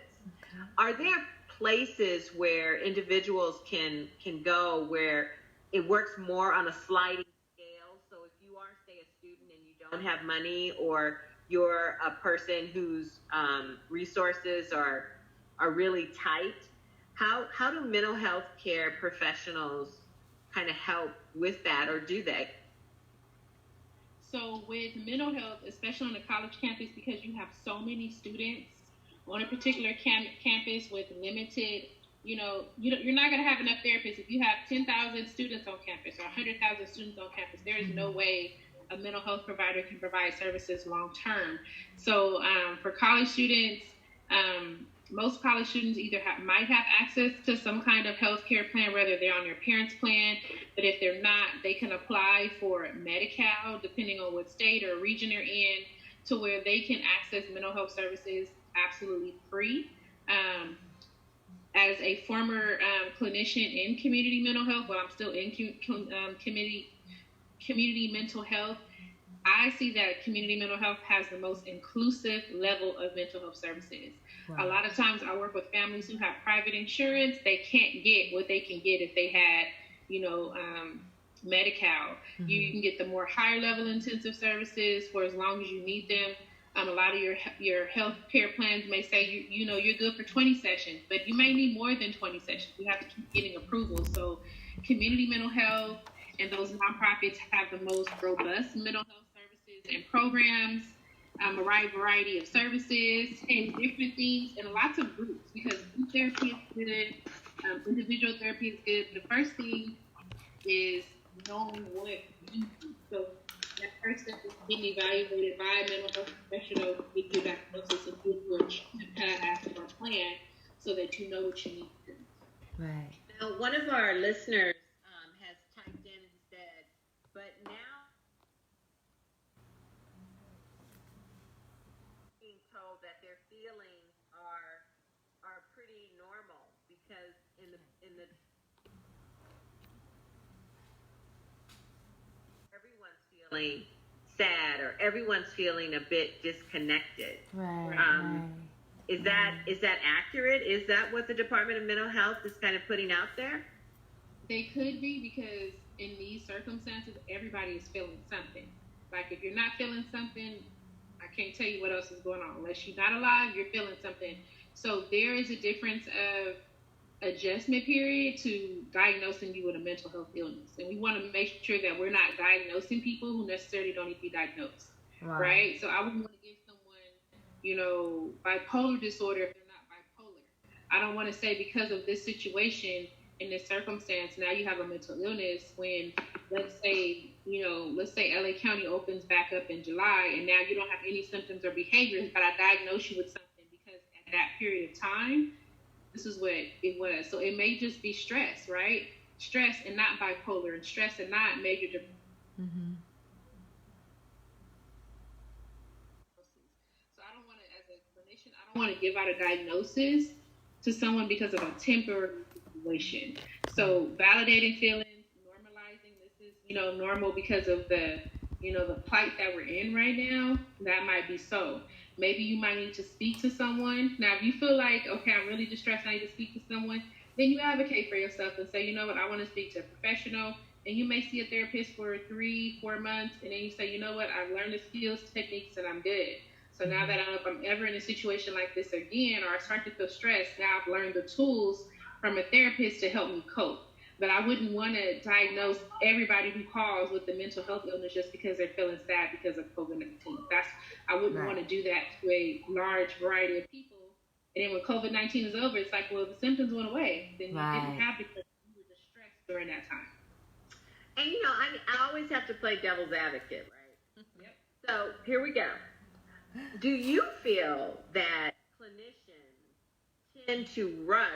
Are there places where individuals can go where it works more on a sliding scale? So if you are, say, a student and you don't have money, or you're a person whose resources are really tight, how do mental health care professionals kind of help with that, or do they? So with mental health, especially on the college campus, because you have so many students on a particular campus with limited, you're not going to have enough therapists. If you have 10,000 students on campus or 100,000 students on campus, there is no way a mental health provider can provide services long term. So for college students, most college students either might have access to some kind of health care plan, whether they're on their parents' plan, but if they're not, they can apply for Medi-Cal, depending on what state or region they're in, to where they can access mental health services absolutely free. As a former clinician in community mental health, while I'm still in community mental health, I see that community mental health has the most inclusive level of mental health services. Wow. A lot of times I work with families who have private insurance. They can't get what they can get if they had, Medi-Cal. Mm-hmm. You can get the more higher level intensive services for as long as you need them. A lot of your health care plans may say you're good for 20 sessions, but you may need more than 20 sessions. You have to keep getting approval. So community mental health and those nonprofits have the most robust mental health services and programs, a wide variety of services and different things, and lots of groups, because group therapy is good, individual therapy is good. The first thing is knowing what you do. So that first step is being evaluated by a mental health professional to give you a diagnosis and give you a treatment path or plan so that you know what you need to do. Right. Now, one of our listeners has typed in and said, but now being told that their feelings are pretty normal, because in the everyone's feeling sad, or everyone's feeling a bit disconnected. Right. Is that accurate? Is that what the Department of Mental Health is kind of putting out there? They could be, because in these circumstances, everybody is feeling something. Like if you're not feeling something, I can't tell you what else is going on. Unless you're not alive, you're feeling something. So there is a difference of adjustment period to diagnosing you with a mental health illness. And we want to make sure that we're not diagnosing people who necessarily don't need to be diagnosed. Wow. Right? So I wouldn't want to give someone, bipolar disorder if they're not bipolar. I don't want to say because of this situation, in this circumstance, now you have a mental illness, when let's say LA County opens back up in July and now you don't have any symptoms or behaviors, but I diagnose you with something because at that period of time, this is what it was. So it may just be stress, right? Stress and not bipolar, and stress and not major depression. Mm-hmm. So I don't want to, as a clinician, I don't want to give out a diagnosis to someone because of a temporary situation. So validating feelings, normalizing this is, normal because of the plight that we're in right now, that might be so. Maybe you might need to speak to someone. Now, if you feel like, okay, I'm really distressed, I need to speak to someone, then you advocate for yourself and say, you know what, I want to speak to a professional. And you may see a therapist for 3-4 months, and then you say, you know what, I've learned the skills, techniques, and I'm good. So now that if I'm ever in a situation like this again, or I start to feel stressed, now I've learned the tools from a therapist to help me cope. But I wouldn't want to diagnose everybody who calls with the mental health illness just because they're feeling sad because of COVID-19. I wouldn't want to do that to a large variety of people. And then when COVID-19 is over, it's like, well, the symptoms went away. Then you didn't have because you were distressed during that time. And I always have to play devil's advocate, right? Yep. So here we go. Do you feel that clinicians tend to rush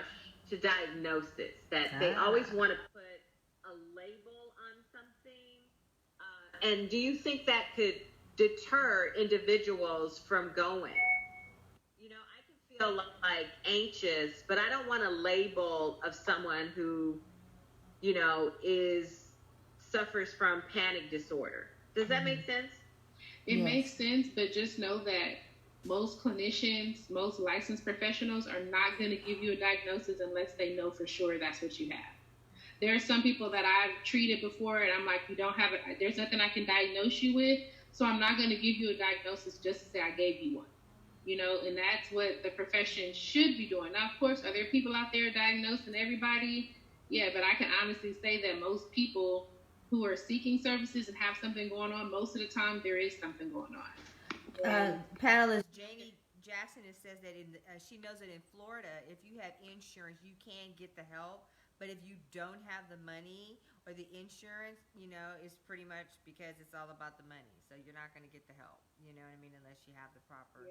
to diagnosis, that they always want to put a label on something? And do you think that could deter individuals from going? I can feel like anxious, but I don't want a label of someone who, suffers from panic disorder. Does that make sense? It makes sense, but just know that most clinicians, most licensed professionals are not going to give you a diagnosis unless they know for sure that's what you have. There are some people that I've treated before, and I'm like, you don't have it. There's nothing I can diagnose you with, so I'm not going to give you a diagnosis just to say I gave you one. And that's what the profession should be doing. Now, of course, are there people out there diagnosing everybody? Yeah, but I can honestly say that most people who are seeking services and have something going on, most of the time there is something going on. Panelist Janie Jackson says that she knows that in Florida, if you have insurance, you can get the help. But if you don't have the money or the insurance, it's pretty much because it's all about the money. So you're not going to get the help, unless you have the proper.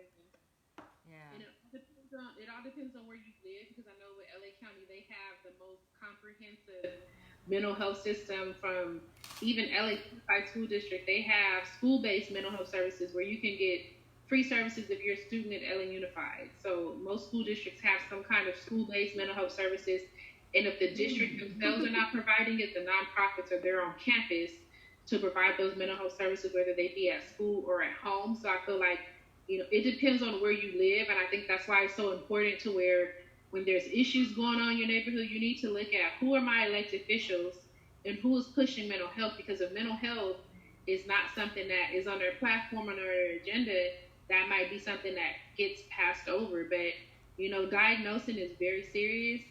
Yeah. It all depends on where you live, because I know with LA County, they have the most comprehensive mental health system. From even LA School District, they have school-based mental health services where you can get free services if you're a student at LA Unified. So most school districts have some kind of school-based mental health services. And if the district themselves are not providing it, the nonprofits or they're on campus, to provide those mental health services, whether they be at school or at home. So I feel like, it depends on where you live. And I think that's why it's so important to where when there's issues going on in your neighborhood, you need to look at who are my elected officials and who is pushing mental health. Because if mental health is not something that is on their platform, on their agenda, that might be something that gets passed over. But, diagnosing is very serious.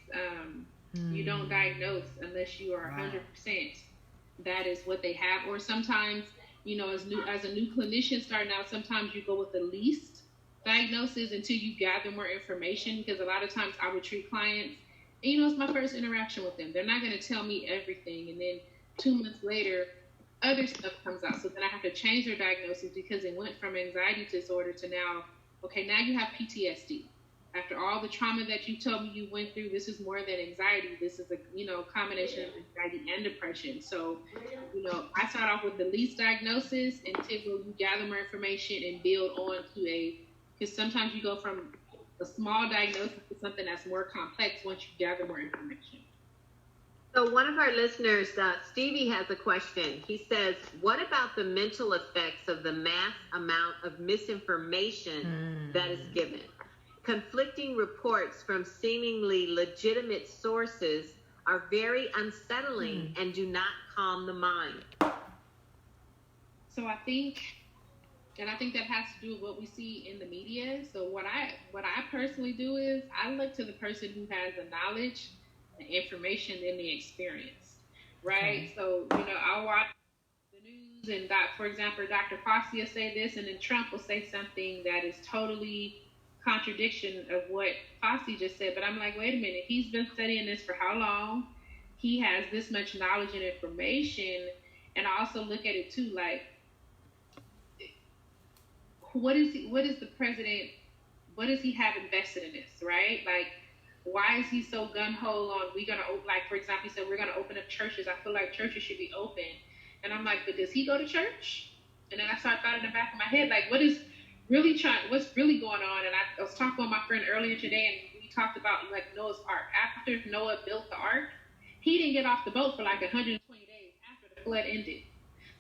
You don't diagnose unless you are 100%. That is what they have. Or sometimes, as a new clinician starting out, sometimes you go with the least diagnosis until you gather more information. Because a lot of times I would treat clients, and it's my first interaction with them. They're not going to tell me everything. And then 2 months later, other stuff comes out. So then I have to change their diagnosis because it went from anxiety disorder to now you have PTSD. After all the trauma that you told me you went through, this is more than anxiety. This is a combination of anxiety and depression. So, I start off with the least diagnosis until you gather more information and build on to because sometimes you go from a small diagnosis to something that's more complex once you gather more information. So one of our listeners, Stevie, has a question. He says, what about the mental effects of the mass amount of misinformation that is given? Conflicting reports from seemingly legitimate sources are very unsettling and do not calm the mind. So I think that has to do with what we see in the media. So what I personally do is I look to the person who has the knowledge, the information, and the experience, right? So, I'll watch the news and for example, Dr. Fauci will say this, and then Trump will say something that is totally contradiction of what Fauci just said. But I'm like, wait a minute, he's been studying this for how long? He has this much knowledge and information. And I also look at it too, like, what does the president, what does he have invested in this, right? Like, why is he so gun-ho on, for example, he said, we're going to open up churches. I feel like churches should be open. And I'm like, but does he go to church? And then I started thought in the back of my head, like, what's really going on? And I was talking with my friend earlier today, and we talked about, like, Noah's Ark. After Noah built the ark, he didn't get off the boat for like 120 days after the flood ended.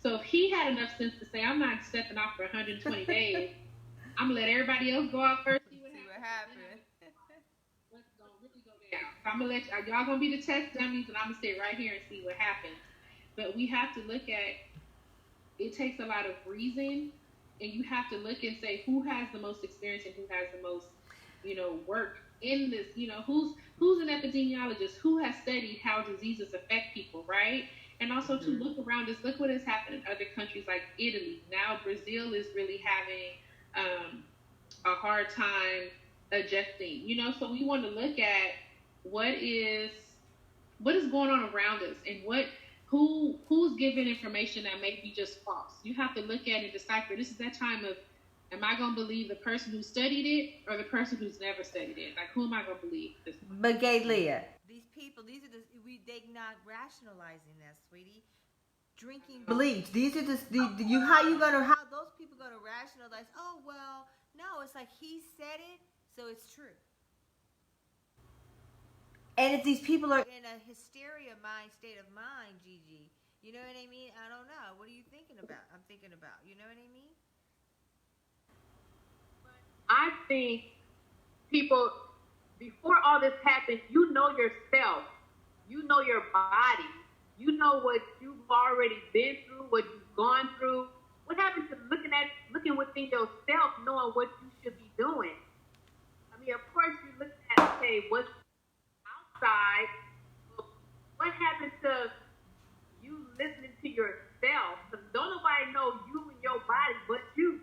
So if he had enough sense to say, I'm not stepping off for 120 days, I'm going to let everybody else go out first, see what happens. What's going to really go down. So I'm going to let y'all going to be the test dummies, and I'm going to sit right here and see what happens. But we have to look at, it takes a lot of reason, and you have to look and say who has the most experience and who has the most, work in this, who's an epidemiologist, who has studied how diseases affect people, right? And also to look around us, look what has happened in other countries like Italy. Now Brazil is really having a hard time adjusting, so we want to look at what is going on around us and who's giving information that may be just false. You have to look at and decipher. This is that time of, am I going to believe the person who studied it or the person who's never studied it? Like, who am I going to believe? But Gay Leah, these people, they not rationalizing that, sweetie. Drinking bleach. These are how those people gonna rationalize? Oh well, no, it's like he said it, so it's true. And if these people are in a hysteria state of mind, Gigi, you know what I mean? I don't know. What are you thinking about? I'm thinking about. You know what I mean? I think people, before all this happened, you know yourself. You know your body. You know what you've already been through, what you've gone through. What happens to looking within yourself, knowing what you should be doing? I mean, of course, you look at, okay, what's outside. What happens to you listening to yourself? Because don't nobody know you and your body but you.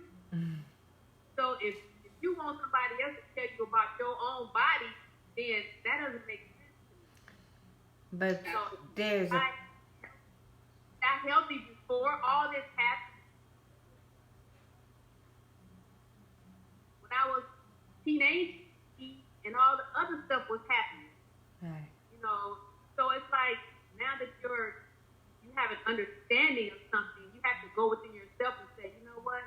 So if you want somebody else to tell you about your own body, then that doesn't make sense to me. But so there's got healthy before all this happened. When I was teenage and all the other stuff was happening. right. So it's like now that you have an understanding of something, you have to go within yourself and say, you know what?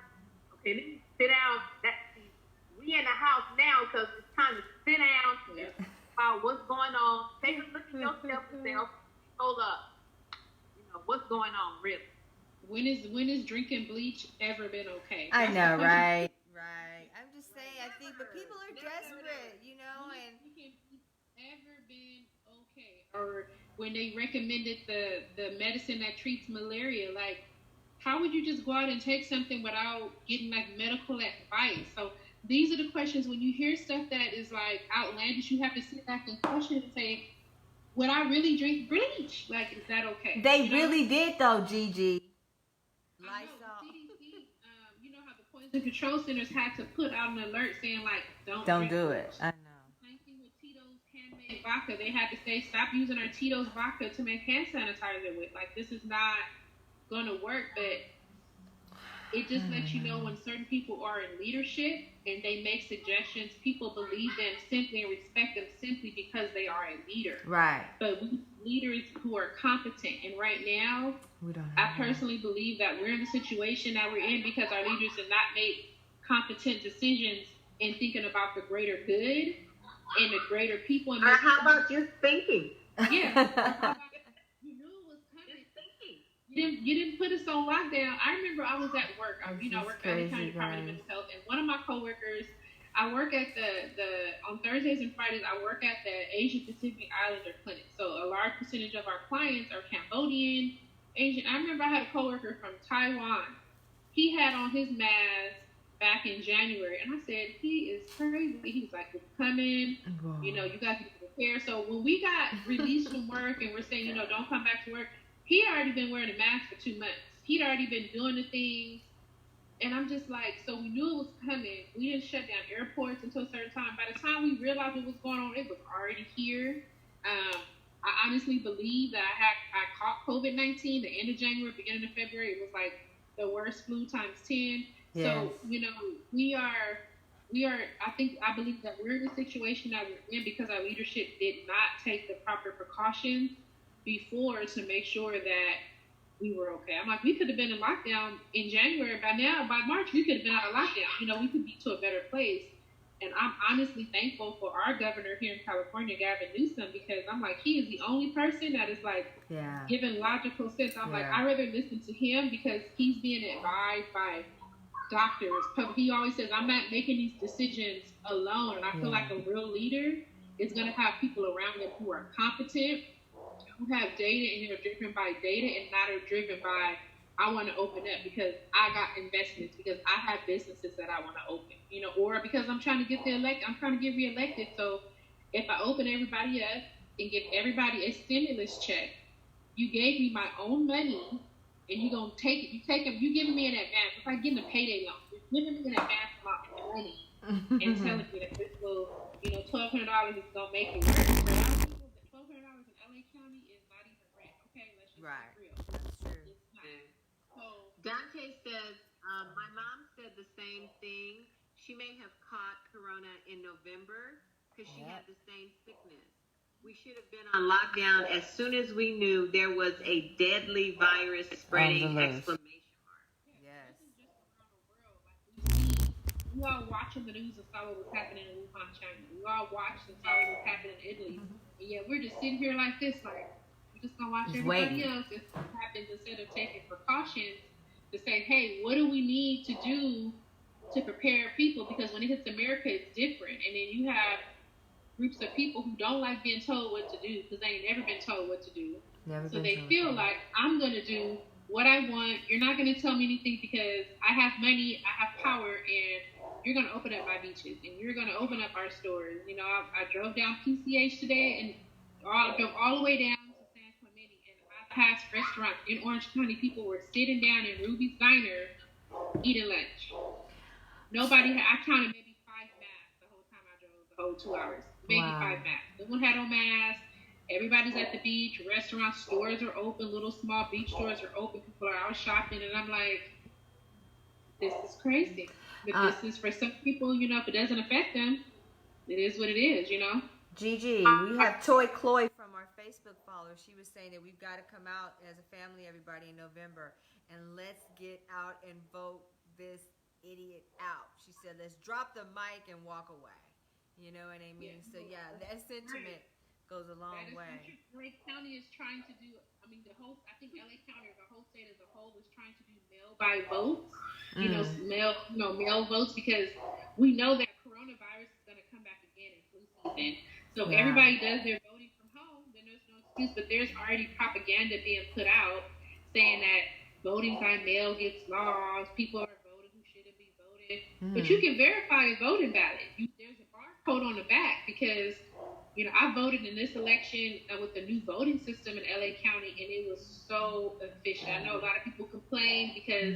Okay, let me sit down. We in the house now because it's time to sit down about what's going on. Take a look at yourself and say, okay, hold up. What's going on really? When is drinking bleach ever been okay? I know, right? Right. I'm just saying. I think, but people are desperate, and It's ever been okay? Or when they recommended the medicine that treats malaria, like, how would you just go out and take something without getting like medical advice? So these are the questions when you hear stuff that is like outlandish. You have to sit back and question and say, would I really drink bleach? Like, is that okay? they really did, though, GiGi. I know, the CDC, you know how the poison control centers had to put out an alert saying like, don't do bleach. it. I know. Same thing with Tito's handmade vodka. They had to say, stop using our Tito's vodka to make hand sanitizer with. Like, this is not going to work, but it just lets you know when certain people are in leadership and they make suggestions, people believe them simply and respect them simply because they are a leader. Right. But we leaders who are competent, and right now, I personally believe that we're in the situation that we're in because our leaders have not made competent decisions in thinking about the greater good and the greater people. And how about just thinking? Yeah. You didn't put us on lockdown. I remember I was at work. I work at the county department of mental health, and one of my coworkers, I work at the on Thursdays and Fridays. I work at the Asian Pacific Islander clinic. So a large percentage of our clients are Cambodian, Asian. I remember I had a coworker from Taiwan. He had on his mask back in January, and I said, he is crazy. He was like, "It's coming. Whoa. You guys need to prepare." So when we got released from work and we're saying, don't come back to work. He had already been wearing a mask for 2 months. He'd already been doing the things. And I'm just like, so we knew it was coming. We didn't shut down airports until a certain time. By the time we realized what was going on, it was already here. I honestly believe that I caught COVID-19 the end of January, beginning of February. It was like the worst flu times 10. Yes. So, we are, I believe that we're in the situation that we're in because our leadership did not take the proper precautions before to make sure that we were okay. I'm like, we could have been in lockdown in January. By March, we could have been out of lockdown. We could be to a better place. And I'm honestly thankful for our governor here in California, Gavin Newsom, because I'm like, he is the only person that is like giving logical sense. I'm like, I'd rather listen to him because he's being advised by doctors. He always says, I'm not making these decisions alone. And I feel like a real leader is going to have people around them who are competent, who have data and are driven by data and not are driven by, I want to open up because I got investments, because I have businesses that I want to open, or because I'm trying to get I'm trying to get reelected. So if I open everybody up and give everybody a stimulus check, you gave me my own money and you're going to take it. You giving me an advance. It's like getting a payday loan. You're giving me an advance of my money and telling me that this will, $1,200 is going to make it work. $1,200 in LA County is not even rent. Okay, let's just be real. That's true. It's not. So Dante says, my mom said the same thing. She may have caught corona in November because she had the same sickness. We should have been on lockdown as soon as we knew there was a deadly virus spreading, exclamation mark. Yes. This is just around the world. Like, we all watching the news and saw what was happening in Wuhan, China. We all watched and saw what was happening in Italy. And yet we're just sitting here like this, like, we're just going to watch everybody else if it happens instead of taking precautions to say, hey, what do we need to do to prepare people? Because when it hits America, it's different. And then you have groups of people who don't like being told what to do because they ain't never been told what to do. So they feel like, I'm going to do what I want. You're not going to tell me anything because I have money, I have power, and you're going to open up my beaches and you're going to open up our stores. I drove down PCH today and I drove all the way down to San Clemente, and I passed restaurants in Orange County. People were sitting down in Ruby's Diner eating lunch. I counted maybe 5 masks the whole time I drove, the whole 2 hours. Maybe 5 masks. No one had on masks. Everybody's at the beach. Restaurants, stores are open. Little small beach stores are open. People are out shopping. And I'm like, this is crazy. But this is for some people, if it doesn't affect them, it is what it is, GiGi, we have Toy Chloe from our Facebook followers. She was saying that we've got to come out as a family, everybody, in November. And let's get out and vote this idiot out. She said, let's drop the mic and walk away. You know what I mean? So, that sentiment goes a long That is way. LA County is trying to do. I mean, I think LA County, or the whole state as a whole, is trying to do mail by votes. Mail votes, because we know that coronavirus is going to come back again in flu season. So everybody does their voting from home. Then there's no excuse. But there's already propaganda being put out saying that voting by mail gets lost. People are voting who shouldn't be voting. But you can verify a voting ballot. There's a barcode on the back, because I voted in this election with the new voting system in LA County, and it was so efficient. I know a lot of people complain because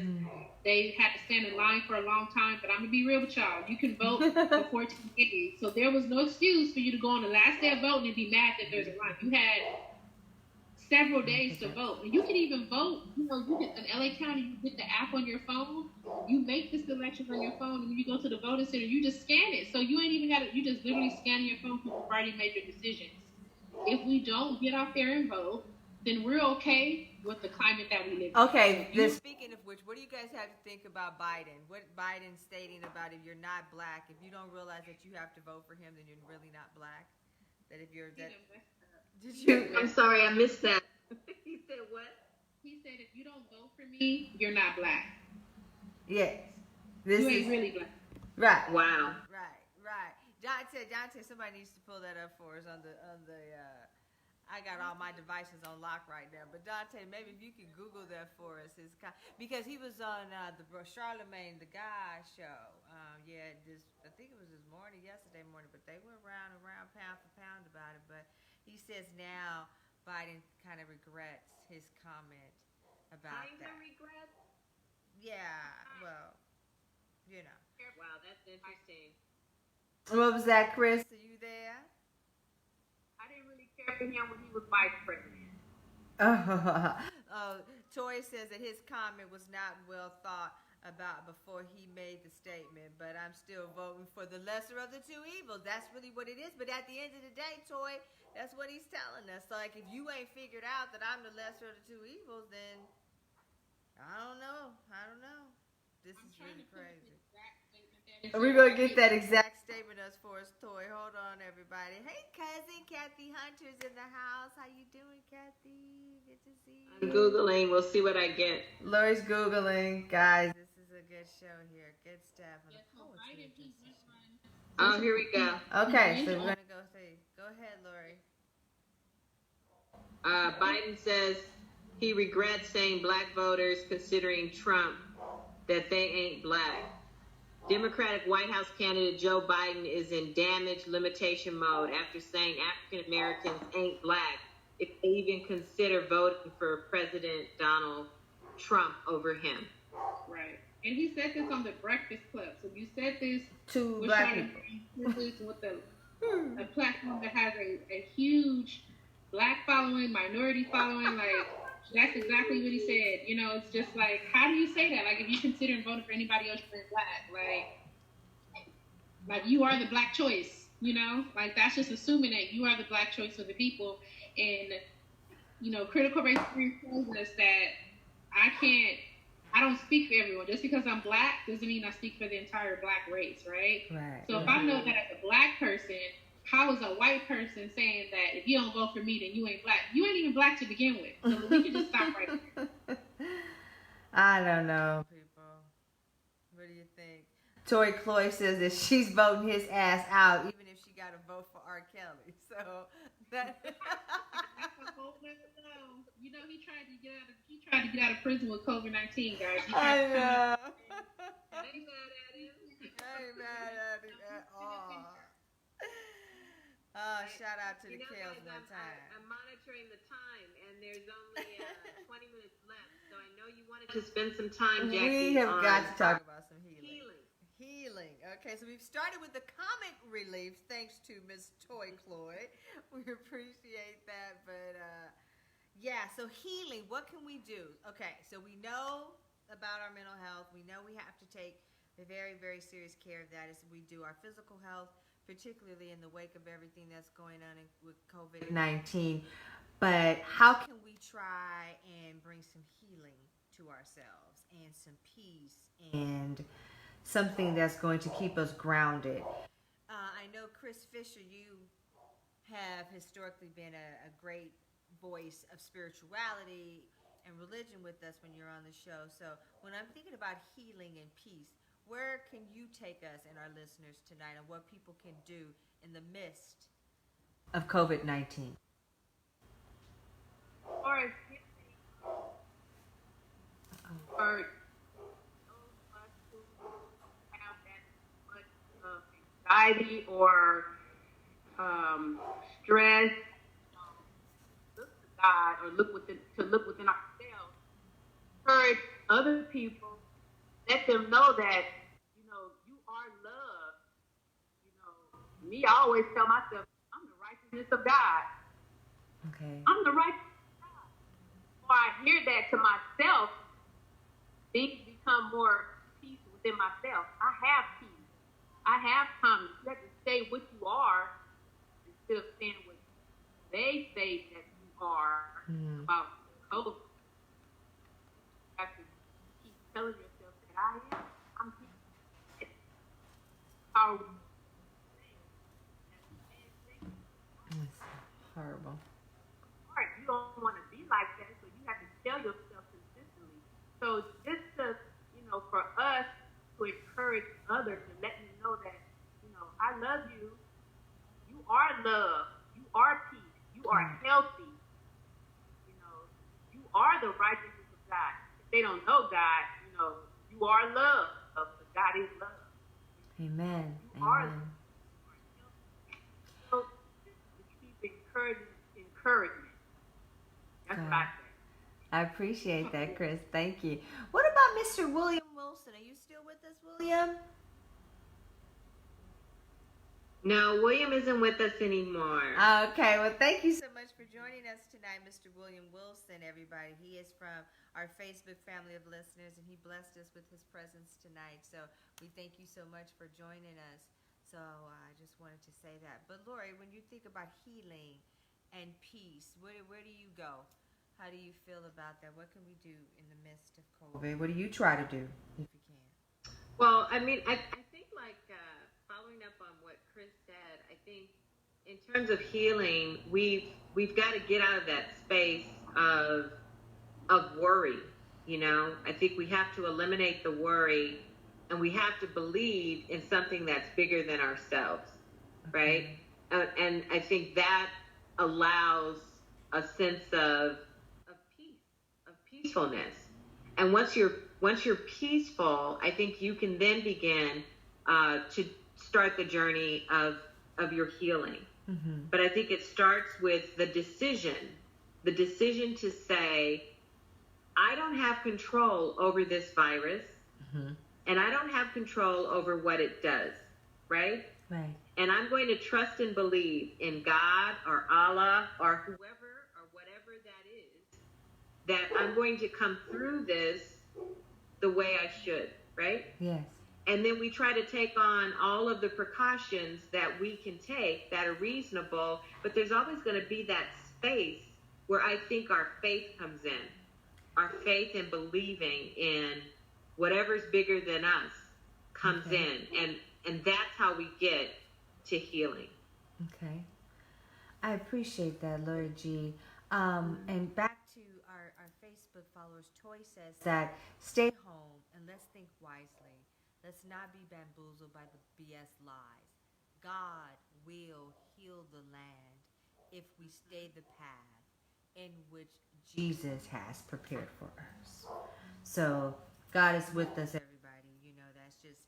they had to stand in line for a long time, but I'm going to be real with y'all. You can vote for 14 days. So there was no excuse for you to go on the last day of voting and be mad that there's a line. You had several days to vote. And you can even vote, you get in LA County, you get the app on your phone, you make the selections on your phone, and when you go to the voting center, you just scan it. So you ain't even got to, you just literally scan your phone, people already made your decisions. If we don't get out there and vote, then we're okay with the climate that we live in. Okay, speaking of which, what do you guys have to think about Biden? What Biden's stating about if you're not black, if you don't realize that you have to vote for him, then you're really not black? That if you're that... Did you? I'm sorry, I missed that. He said what? He said, if you don't vote for me, you're not black. Yes. You ain't really black. Right. Wow. Right. Dante, somebody needs to pull that up for us on the I got all my devices on lock right now, but Dante, maybe if you could Google that for us, because he was on the Charlemagne the Guy show. I think it was yesterday morning, but they went round and round, pound for pound about it. But he says now Biden kind of regrets his comment about that. Regrets? Yeah, well, Wow, that's interesting. What was that, Kriss? Are you there? I didn't really care for him when he was vice president. Toy says that his comment was not well thought about before he made the statement, but I'm still voting for the lesser of the two evils. That's really what it is. But at the end of the day, Toy, that's what he's telling us. So, like, if you ain't figured out that I'm the lesser of the two evils, then I don't know. This is really crazy. We're going to get that exact statement for us, Toy. Hold on, everybody. Hey, cousin, Kathy Hunter's in the house. How you doing, Kathy? Good to see you. I'm Googling. We'll see what I get. Lori's Googling. Guys, this is a good show here. Good stuff. Oh, here we go. Okay, so we're going to go see. Go ahead, Lori. Biden says he regrets saying black voters considering Trump that they ain't black. Democratic White House candidate Joe Biden is in damage limitation mode after saying African Americans ain't black if they even consider voting for President Donald Trump over him. Right. And he said this on the Breakfast Club. So you said this to black people with a platform that has a huge black following, minority following, like that's exactly what he said. It's just like, how do you say that? Like, if you consider voting for anybody else, you're black. Like you are the black choice. Like that's just assuming that you are the black choice of the people. And critical race theory tells us that I don't speak for everyone. Just because I'm black doesn't mean I speak for the entire black race, right? Right. So if I know that as a black person, how is a white person saying that if you don't vote for me, then you ain't black? You ain't even black to begin with. So we can just stop right there. I don't know, people. What do you think? Tori Cloy says that she's voting his ass out, even if she got to vote for R. Kelly. So that. He tried to get out of prison with COVID-19, guys. I know. I ain't mad at him at all. Oh, shout out to the Kales one time. I'm monitoring the time, and there's only 20 minutes left. So I know you wanted to spend some time, Jackie. We have got to talk about some healing. Healing. Okay, so we've started with the comic relief, thanks to Miss Toy Cloyd. We appreciate that, but so healing. What can we do? Okay, so we know about our mental health. We know we have to take very, very serious care of that as we do our physical health, particularly in the wake of everything that's going on with COVID-19. But how can we try and bring some healing to ourselves and some peace and something that's going to keep us grounded? I know, Kriss Fisher, you have historically been a great voice of spirituality and religion with us when you're on the show. So when I'm thinking about healing and peace, where can you take us and our listeners tonight on what people can do in the midst of COVID-19? Or as or those of us who have that much anxiety or stress, look to God or look within ourselves. Encourage other people. Let them know that you are loved. Me, I always tell myself, I'm the righteousness of God. Okay. I'm the righteousness of God. Before I hear that to myself, things become more peace within myself. I have peace. I have calmness. You have to stay what you are instead of saying what they say that you are about COVID. You have to keep telling yourself that I'm peace. How That's horrible. you don't want to be like that, so you have to tell yourself consistently. So just to, for us to encourage others and let them know that, I love you. You are love. You are peace. You are healthy. You are the righteousness of God. If they don't know God, you are love. But God is love. Amen. You are Amen. so keep encouragement. That's what I say. I appreciate that, Kriss. Thank you. What about Mr. William Wilson? Are you still with us, William? No, William isn't with us anymore. Okay, well, thank you so much for joining us tonight, Mr. William Wilson, everybody. He is from our Facebook family of listeners, and he blessed us with his presence tonight. So we thank you so much for joining us. So I just wanted to say that. But, Lori, when you think about healing and peace, where do you go? How do you feel about that? What can we do in the midst of COVID? What do you try to do, if you can? Well, I mean, I think following up on what Kriss said, I think in terms of healing, we've got to get out of that space of worry. I think we have to eliminate the worry, and we have to believe in something that's bigger than ourselves, right? And I think that allows a sense of peace, of peacefulness. And once you're peaceful, I think you can then begin to start the journey of your healing. Mm-hmm. But I think it starts with the decision to say, I don't have control over this virus, and I don't have control over what it does, right? Right. And I'm going to trust and believe in God or Allah or whoever or whatever that is, that I'm going to come through this the way I should, right? Yes. And then we try to take on all of the precautions that we can take that are reasonable, but there's always going to be that space where I think our faith comes in. Our faith in believing in whatever's bigger than us comes in. And that's how we get to healing. Okay. I appreciate that, Lori G. And back to our Facebook followers, Toy says that stay home and let's think wisely. Let's not be bamboozled by the BS lies. God will heal the land if we stay the path in which Jesus has prepared for us. So God is with us, everybody. That's just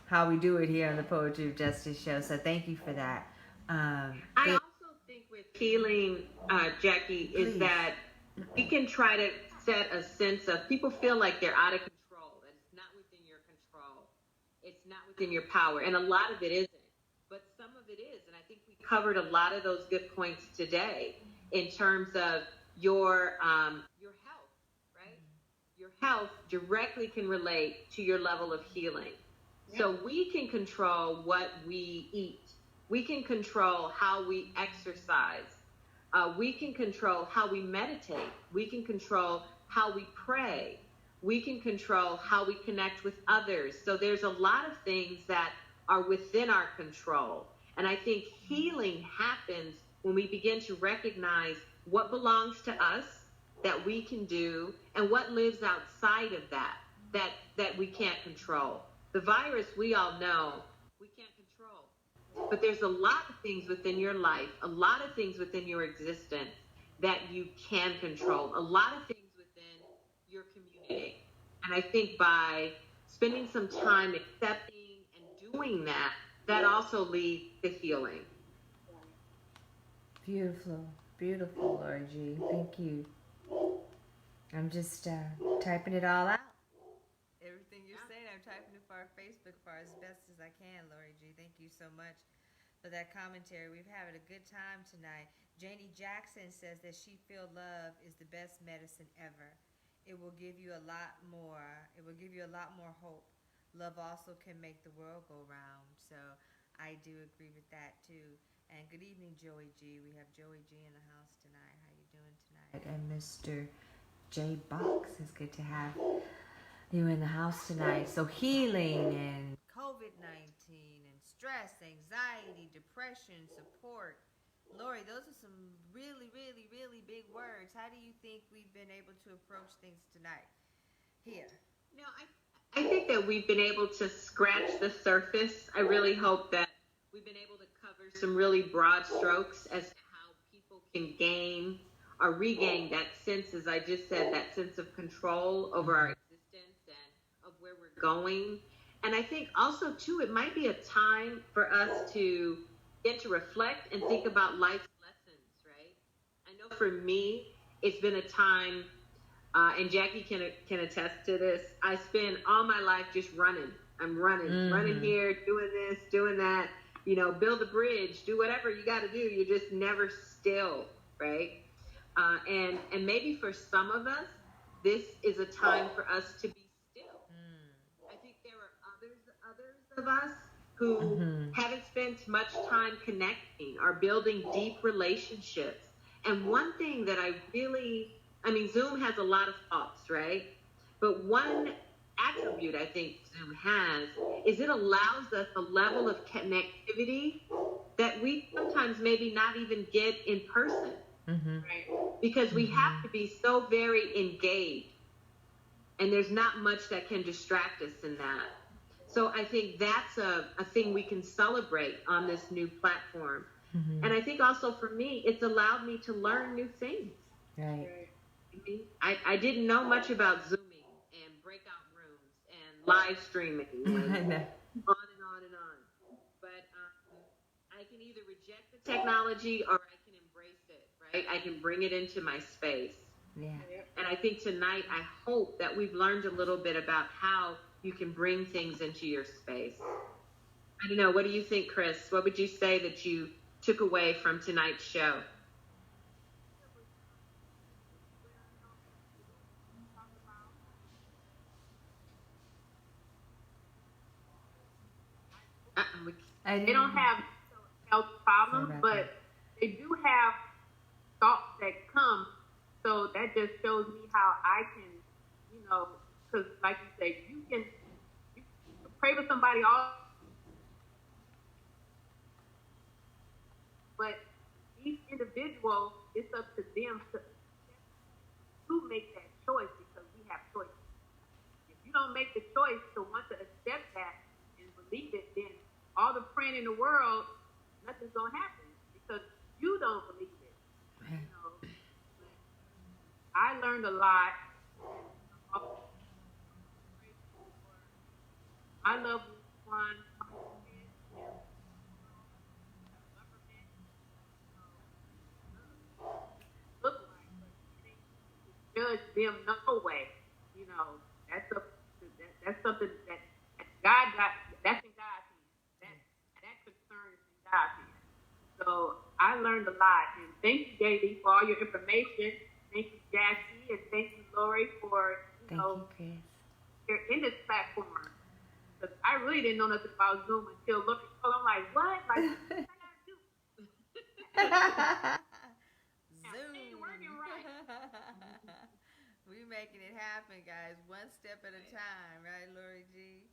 how we do it here on the Poetry of Justice show. So thank you for that. I also think with healing, Jackie, is that we can try to set a sense of, people feel like they're out of control. It's not within your power. And a lot of it isn't. But some of it is. And I think we covered a lot of those good points today in terms of your health, right? Your health directly can relate to your level of healing. Yeah. So we can control what we eat. We can control how we exercise. We can control how we meditate. We can control how we pray. We can control how we connect with others. So there's a lot of things that are within our control. And I think healing happens when we begin to recognize what belongs to us that we can do and what lives outside of that we can't control. The virus, we all know, we can't control. But there's a lot of things within your life, a lot of things within your existence that you can control, a lot of things within your community. And I think by spending some time accepting and doing that, that also leads to healing. Beautiful, beautiful, Lori G. Thank you. I'm just typing it all out. Everything you're saying, I'm typing it for our Facebook for as best as I can, Lori G. Thank you so much for that commentary. We've had a good time tonight. Janie Jackson says that she feels love is the best medicine ever. It will give you a lot more. It will give you a lot more hope. Love also can make the world go round. So I do agree with that too. And good evening, Joey G. We have Joey G in the house tonight. How you doing tonight? And Mr. J Box, it's good to have you in the house tonight. So healing and COVID-19 and stress, anxiety, depression, support. Lori, those are some really, really, really big words. How do you think we've been able to approach things tonight here? No, I think that we've been able to scratch the surface. I really hope that we've been able to cover some really broad strokes as to how people can gain or regain that sense, as I just said, that sense of control over our existence and of where we're going. And I think also, too, it might be a time for us to get to reflect and think about life's lessons, right? I know for me, it's been a time, and Jackie can attest to this, I spend all my life just running. I'm running here, doing this, doing that, build a bridge, do whatever you got to do. You're just never still, right? And maybe for some of us, this is a time for us to be still. I think there are others of us who haven't spent much time connecting or building deep relationships. And one thing that Zoom has a lot of faults, right? But one attribute I think Zoom has is it allows us a level of connectivity that we sometimes maybe not even get in person. Right? Because we have to be so very engaged, and there's not much that can distract us in that. So I think that's a thing we can celebrate on this new platform. And I think also for me, it's allowed me to learn new things. Right. I didn't know much about Zooming and breakout rooms and live streaming and on and on and on. But I can either reject the technology or I can embrace it, right? I can bring it into my space. Yeah. And I think tonight, I hope that we've learned a little bit about how you can bring things into your space. I don't know. What do you think, Kriss? What would you say that you took away from tonight's show? They don't have health problems, but they do have thoughts that come. So that just shows me how I can, because like you say, you can pray for somebody all, but each individual, it's up to them to make that choice, because we have choices. If you don't make the choice to want to accept that and believe it, then all the praying in the world, nothing's going to happen because you don't believe it. I learned a lot. I love one. Judge them no way. That's something that God got. That's in God's hands. That concern is in God's hands. So I learned a lot, and thank you, JD, for all your information. Thank you, Jackie, and thank you, Lori, for you're in this platform. Because I really didn't know nothing about Zoom until looking. So I'm like, what? Like, what I gotta do? Zoom. Ain't working right. We're making it happen, guys. One step at a time, right, Lori G?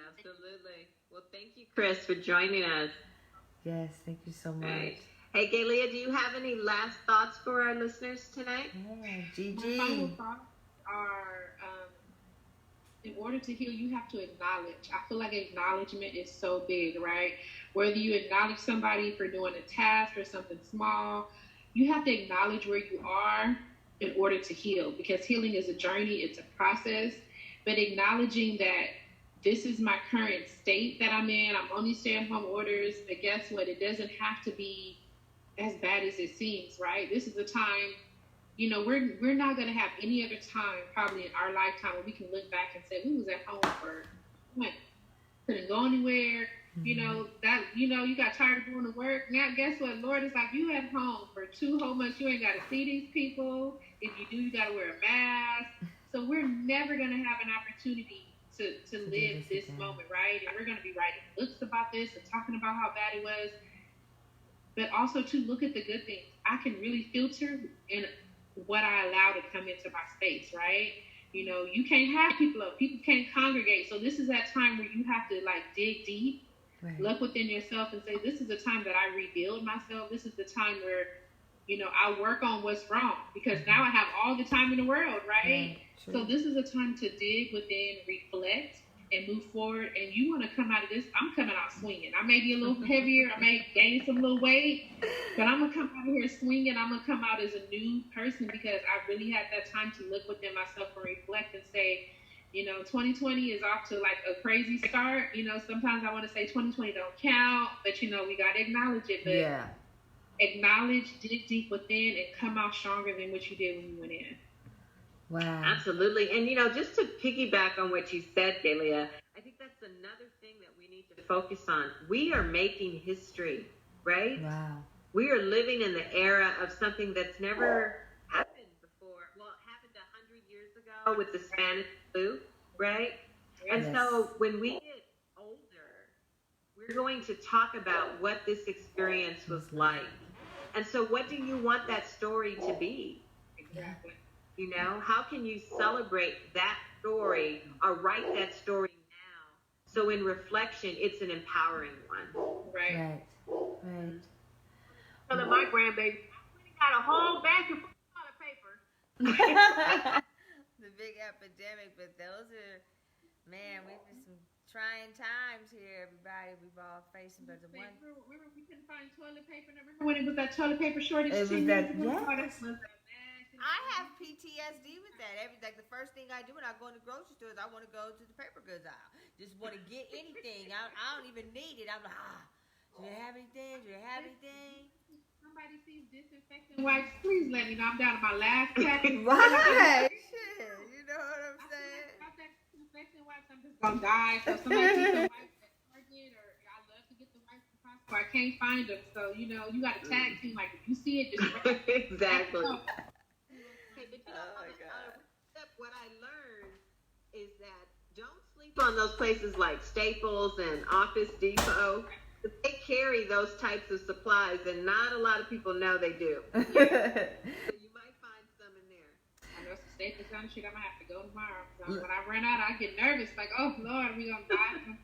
Absolutely. Well, thank you, Kriss, for joining us. Yes, thank you so much. Right. Hey, Galia, do you have any last thoughts for our listeners tonight? Yeah, My final GG. thoughts are, in order to heal, you have to acknowledge. I feel like acknowledgement is so big, right? Whether you acknowledge somebody for doing a task or something small, you have to acknowledge where you are in order to heal, because healing is a journey, it's a process. But acknowledging that this is my current state that I'm in, I'm on these stay-at-home orders, but guess what? It doesn't have to be as bad as it seems, right? This is a time, we're not going to have any other time probably in our lifetime where we can look back and say we was at home for what, couldn't go anywhere, you got tired of going to work. Now guess what? Lord is like, you at home for 2 whole months, you ain't got to see these people. If you do, you got to wear a mask. So we're never going to have an opportunity to live this moment, right? And we're going to be writing books about this and talking about how bad it was. But also to look at the good things. I can really filter in what I allow to come into my space, right? You can't have people up. People can't congregate. So this is that time where you have to dig deep, right. Look within yourself and say, this is the time that I rebuild myself. This is the time where, I work on what's wrong, because now I have all the time in the world, right? So this is a time to dig within, reflect, and move forward. And you want to come out of this, I'm coming out swinging. I may be a little heavier, I may gain some little weight, but I'm going to come out of here swinging. I'm going to come out as a new person, because I really had that time to look within myself and reflect and say, 2020 is off to a crazy start. Sometimes I want to say 2020 don't count, but we got to acknowledge it. But yeah. Acknowledge, dig deep within, and come out stronger than what you did when you went in. Wow. Absolutely. And, just to piggyback on what you said, Galia, I think that's another thing that we need to focus on. We are making history, right? Wow. We are living in the era of something that's never happened before. Well, it happened 100 years ago with the Spanish flu, right? And so when we get older, we're going to talk about what this experience was like. And so what do you want that story to be? Exactly. How can you celebrate that story or write that story now? So in reflection, it's an empowering one. Right. Telling my grandbaby, I got a whole bag of toilet paper. The big epidemic, but those are, we've been some trying times here, everybody. We've all facing, but the one. Remember we couldn't find toilet paper. Remember when it was that toilet paper shortage? It was that. Yes. I have PTSD with that. The first thing I do when I go in the grocery store is I want to go to the paper goods aisle. Just want to get anything. I don't even need it. I'm like, do you have anything? Somebody sees disinfectant wipes, please let me know. I'm down to my last packet. Right. Shit. You know what I'm saying? About that disinfectant wipes, I'm just going to die. So somebody sees the wipes at Target, or I love to get the wipes from Costco. I can't find them. So, you got a tag team. If you see it, just exactly. What I learned is that don't sleep on those places like Staples and Office Depot. They carry those types of supplies, and not a lot of people know they do. So you might find some in there. I know some Staples down the street. I'm going to have to go tomorrow. So when I run out, I get nervous. Like, oh, Lord, we going to die from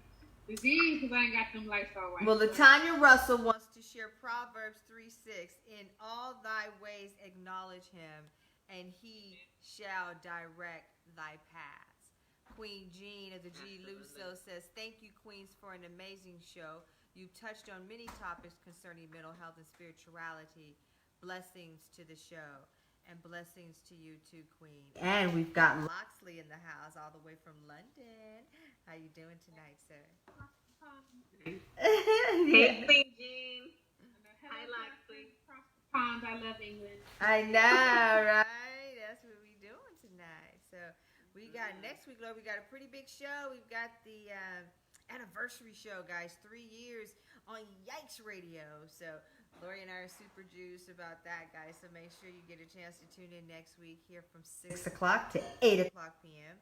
disease because I ain't got them Lysol wipes. Well, LaTanya Russell wants to share Proverbs 3:6. In all thy ways acknowledge him, and he shall direct thy paths. Queen Jean of the G. Luso says, thank you, Queens, for an amazing show. You've touched on many topics concerning mental health and spirituality. Blessings to the show, and blessings to you too, Queen. And we've got Loxley in the house all the way from London. How you doing tonight, sir? Hey, Queen Jean. Hi, Loxley. I love England. I know, right? That's what we're doing tonight. So we got next week, Lord, we got a pretty big show. We've got the anniversary show, guys. 3 years on Yikes Radio. So Lori and I are super juiced about that, guys. So make sure you get a chance to tune in next week here from 6 o'clock to 8 o'clock p.m.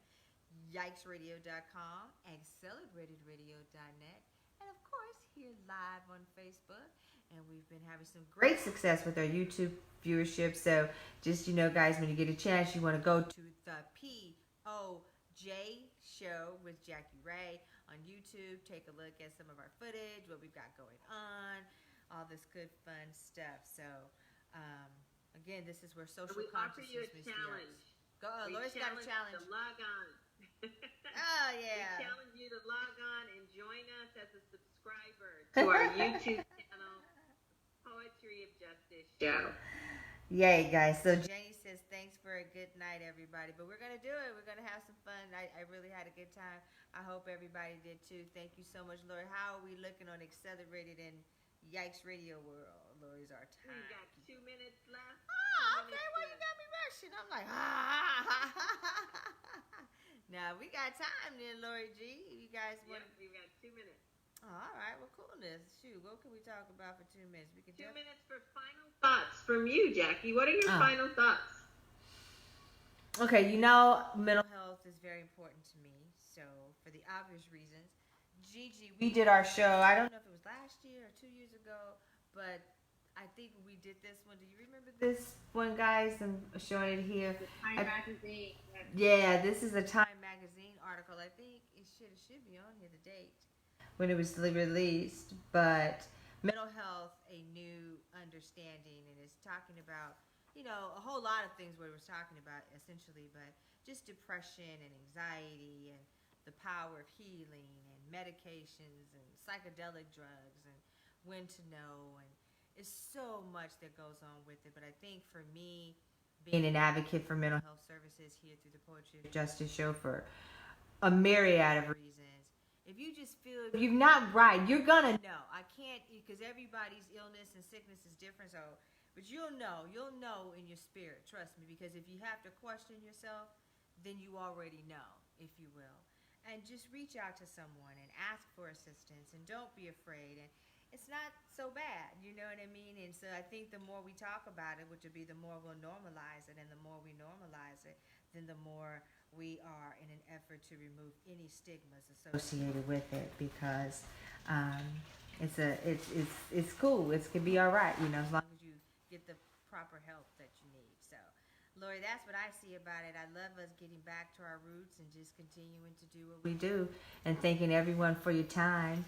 YikesRadio.com, AccelerateRadio.net, and of course here live on Facebook. And we've been having some great success with our YouTube viewership. So just, guys, when you get a chance, you want to go to the POJ show with JackieRay on YouTube. Take a look at some of our footage, what we've got going on. all this good fun stuff. So again, this is where social we offer you a consciousness meets the challenge. arts. Go, Lori's got a challenge. To log on. Oh yeah. We challenge you to log on and join us as a subscriber to our YouTube channel, Poetry of Justice Show. Yay, guys. So Janie says, thanks for a good night, everybody. But we're going to do it. We're going to have some fun. I really had a good time. I hope everybody did, too. Thank you so much, Lori. How are we looking on Accelerated and Yikes Radio World? Lori's our time. We got 2 minutes left. Oh, okay. Well, you got me rushing. I'm like, Now, we got time then, Lori G. You guys want we got 2 minutes. Oh, all right. Well, coolness. Shoot, what can we talk about for 2 minutes? We can 2 minutes for final thoughts from you, Jackie. What are your final thoughts? Okay, mental health is very important to me. So, for the obvious reasons, Gigi, we did our show. I don't know if it was last year or 2 years ago, but I think we did this one. Do you remember this one, guys? I'm showing it here. The Time Magazine. Yeah, this is a Time Magazine article. I think it should be on here, the date when it was released. But mental health, a new understanding, and it's talking about, a whole lot of things what it was talking about essentially, but just depression and anxiety and the power of healing and medications and psychedelic drugs and when to know, and it's so much that goes on with it. But I think for me, being an advocate for mental health services here through the Poetry of Justice show for a myriad of reasons, if you just feel if you're not right, you're gonna know. I can't, because everybody's illness and sickness is different, but you'll know in your spirit, trust me, because if you have to question yourself, then you already know, if you will. And just reach out to someone and ask for assistance, and don't be afraid. And it's not so bad, you know what I mean? And so I think the more we talk about it, which would be the more we'll normalize it, and the more we normalize it, then the more we are in an effort to remove any stigmas associated with it, because it's cool. It can be all right, as long as you get the proper help that you need. So, Lori, that's what I see about it. I love us getting back to our roots and just continuing to do what we do, and thanking everyone for your time,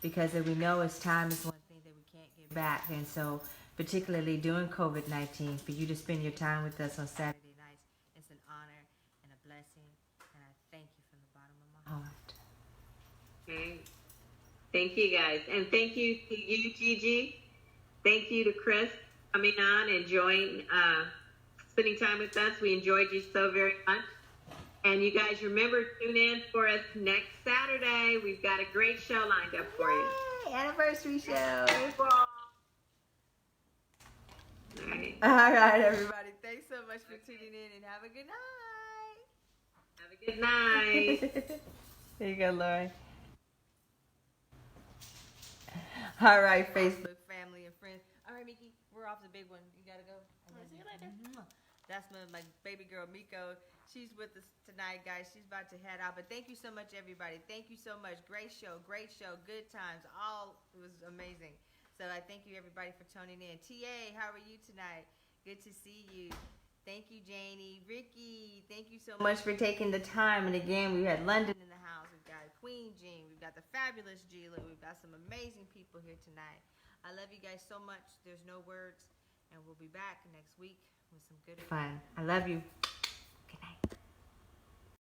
because we know time is one thing that we can't get back. And so, particularly during COVID-19, for you to spend your time with us on Saturday nights, it's an honor and a blessing, and I thank you from the bottom of my heart. Okay. Thank you, guys. And thank you to you, Gigi. Thank you to Kriss coming on and spending time with us. We enjoyed you so very much. And you guys remember, tune in for us next Saturday. We've got a great show lined up for you. Yay! Anniversary show. All right, everybody. Thanks so much for tuning in, and have a good night. Have a good night. There you go, Lori. All right, Facebook family and friends. All right, Miki, we're off the big one. You gotta go. I'll see you later. That's my baby girl, Miko. She's with us tonight, guys. She's about to head out. But thank you so much, everybody. Thank you so much. Great show. Good times. It was amazing. So I thank you, everybody, for tuning in. TA, how are you tonight? Good to see you. Thank you, Janie. Ricky, thank you so much for taking the time. And again, we had London in the house. We've got Queen Jean. We've got the fabulous Gila. We've got some amazing people here tonight. I love you guys so much. There's no words. And we'll be back next week with some good fun. I love you. Good night.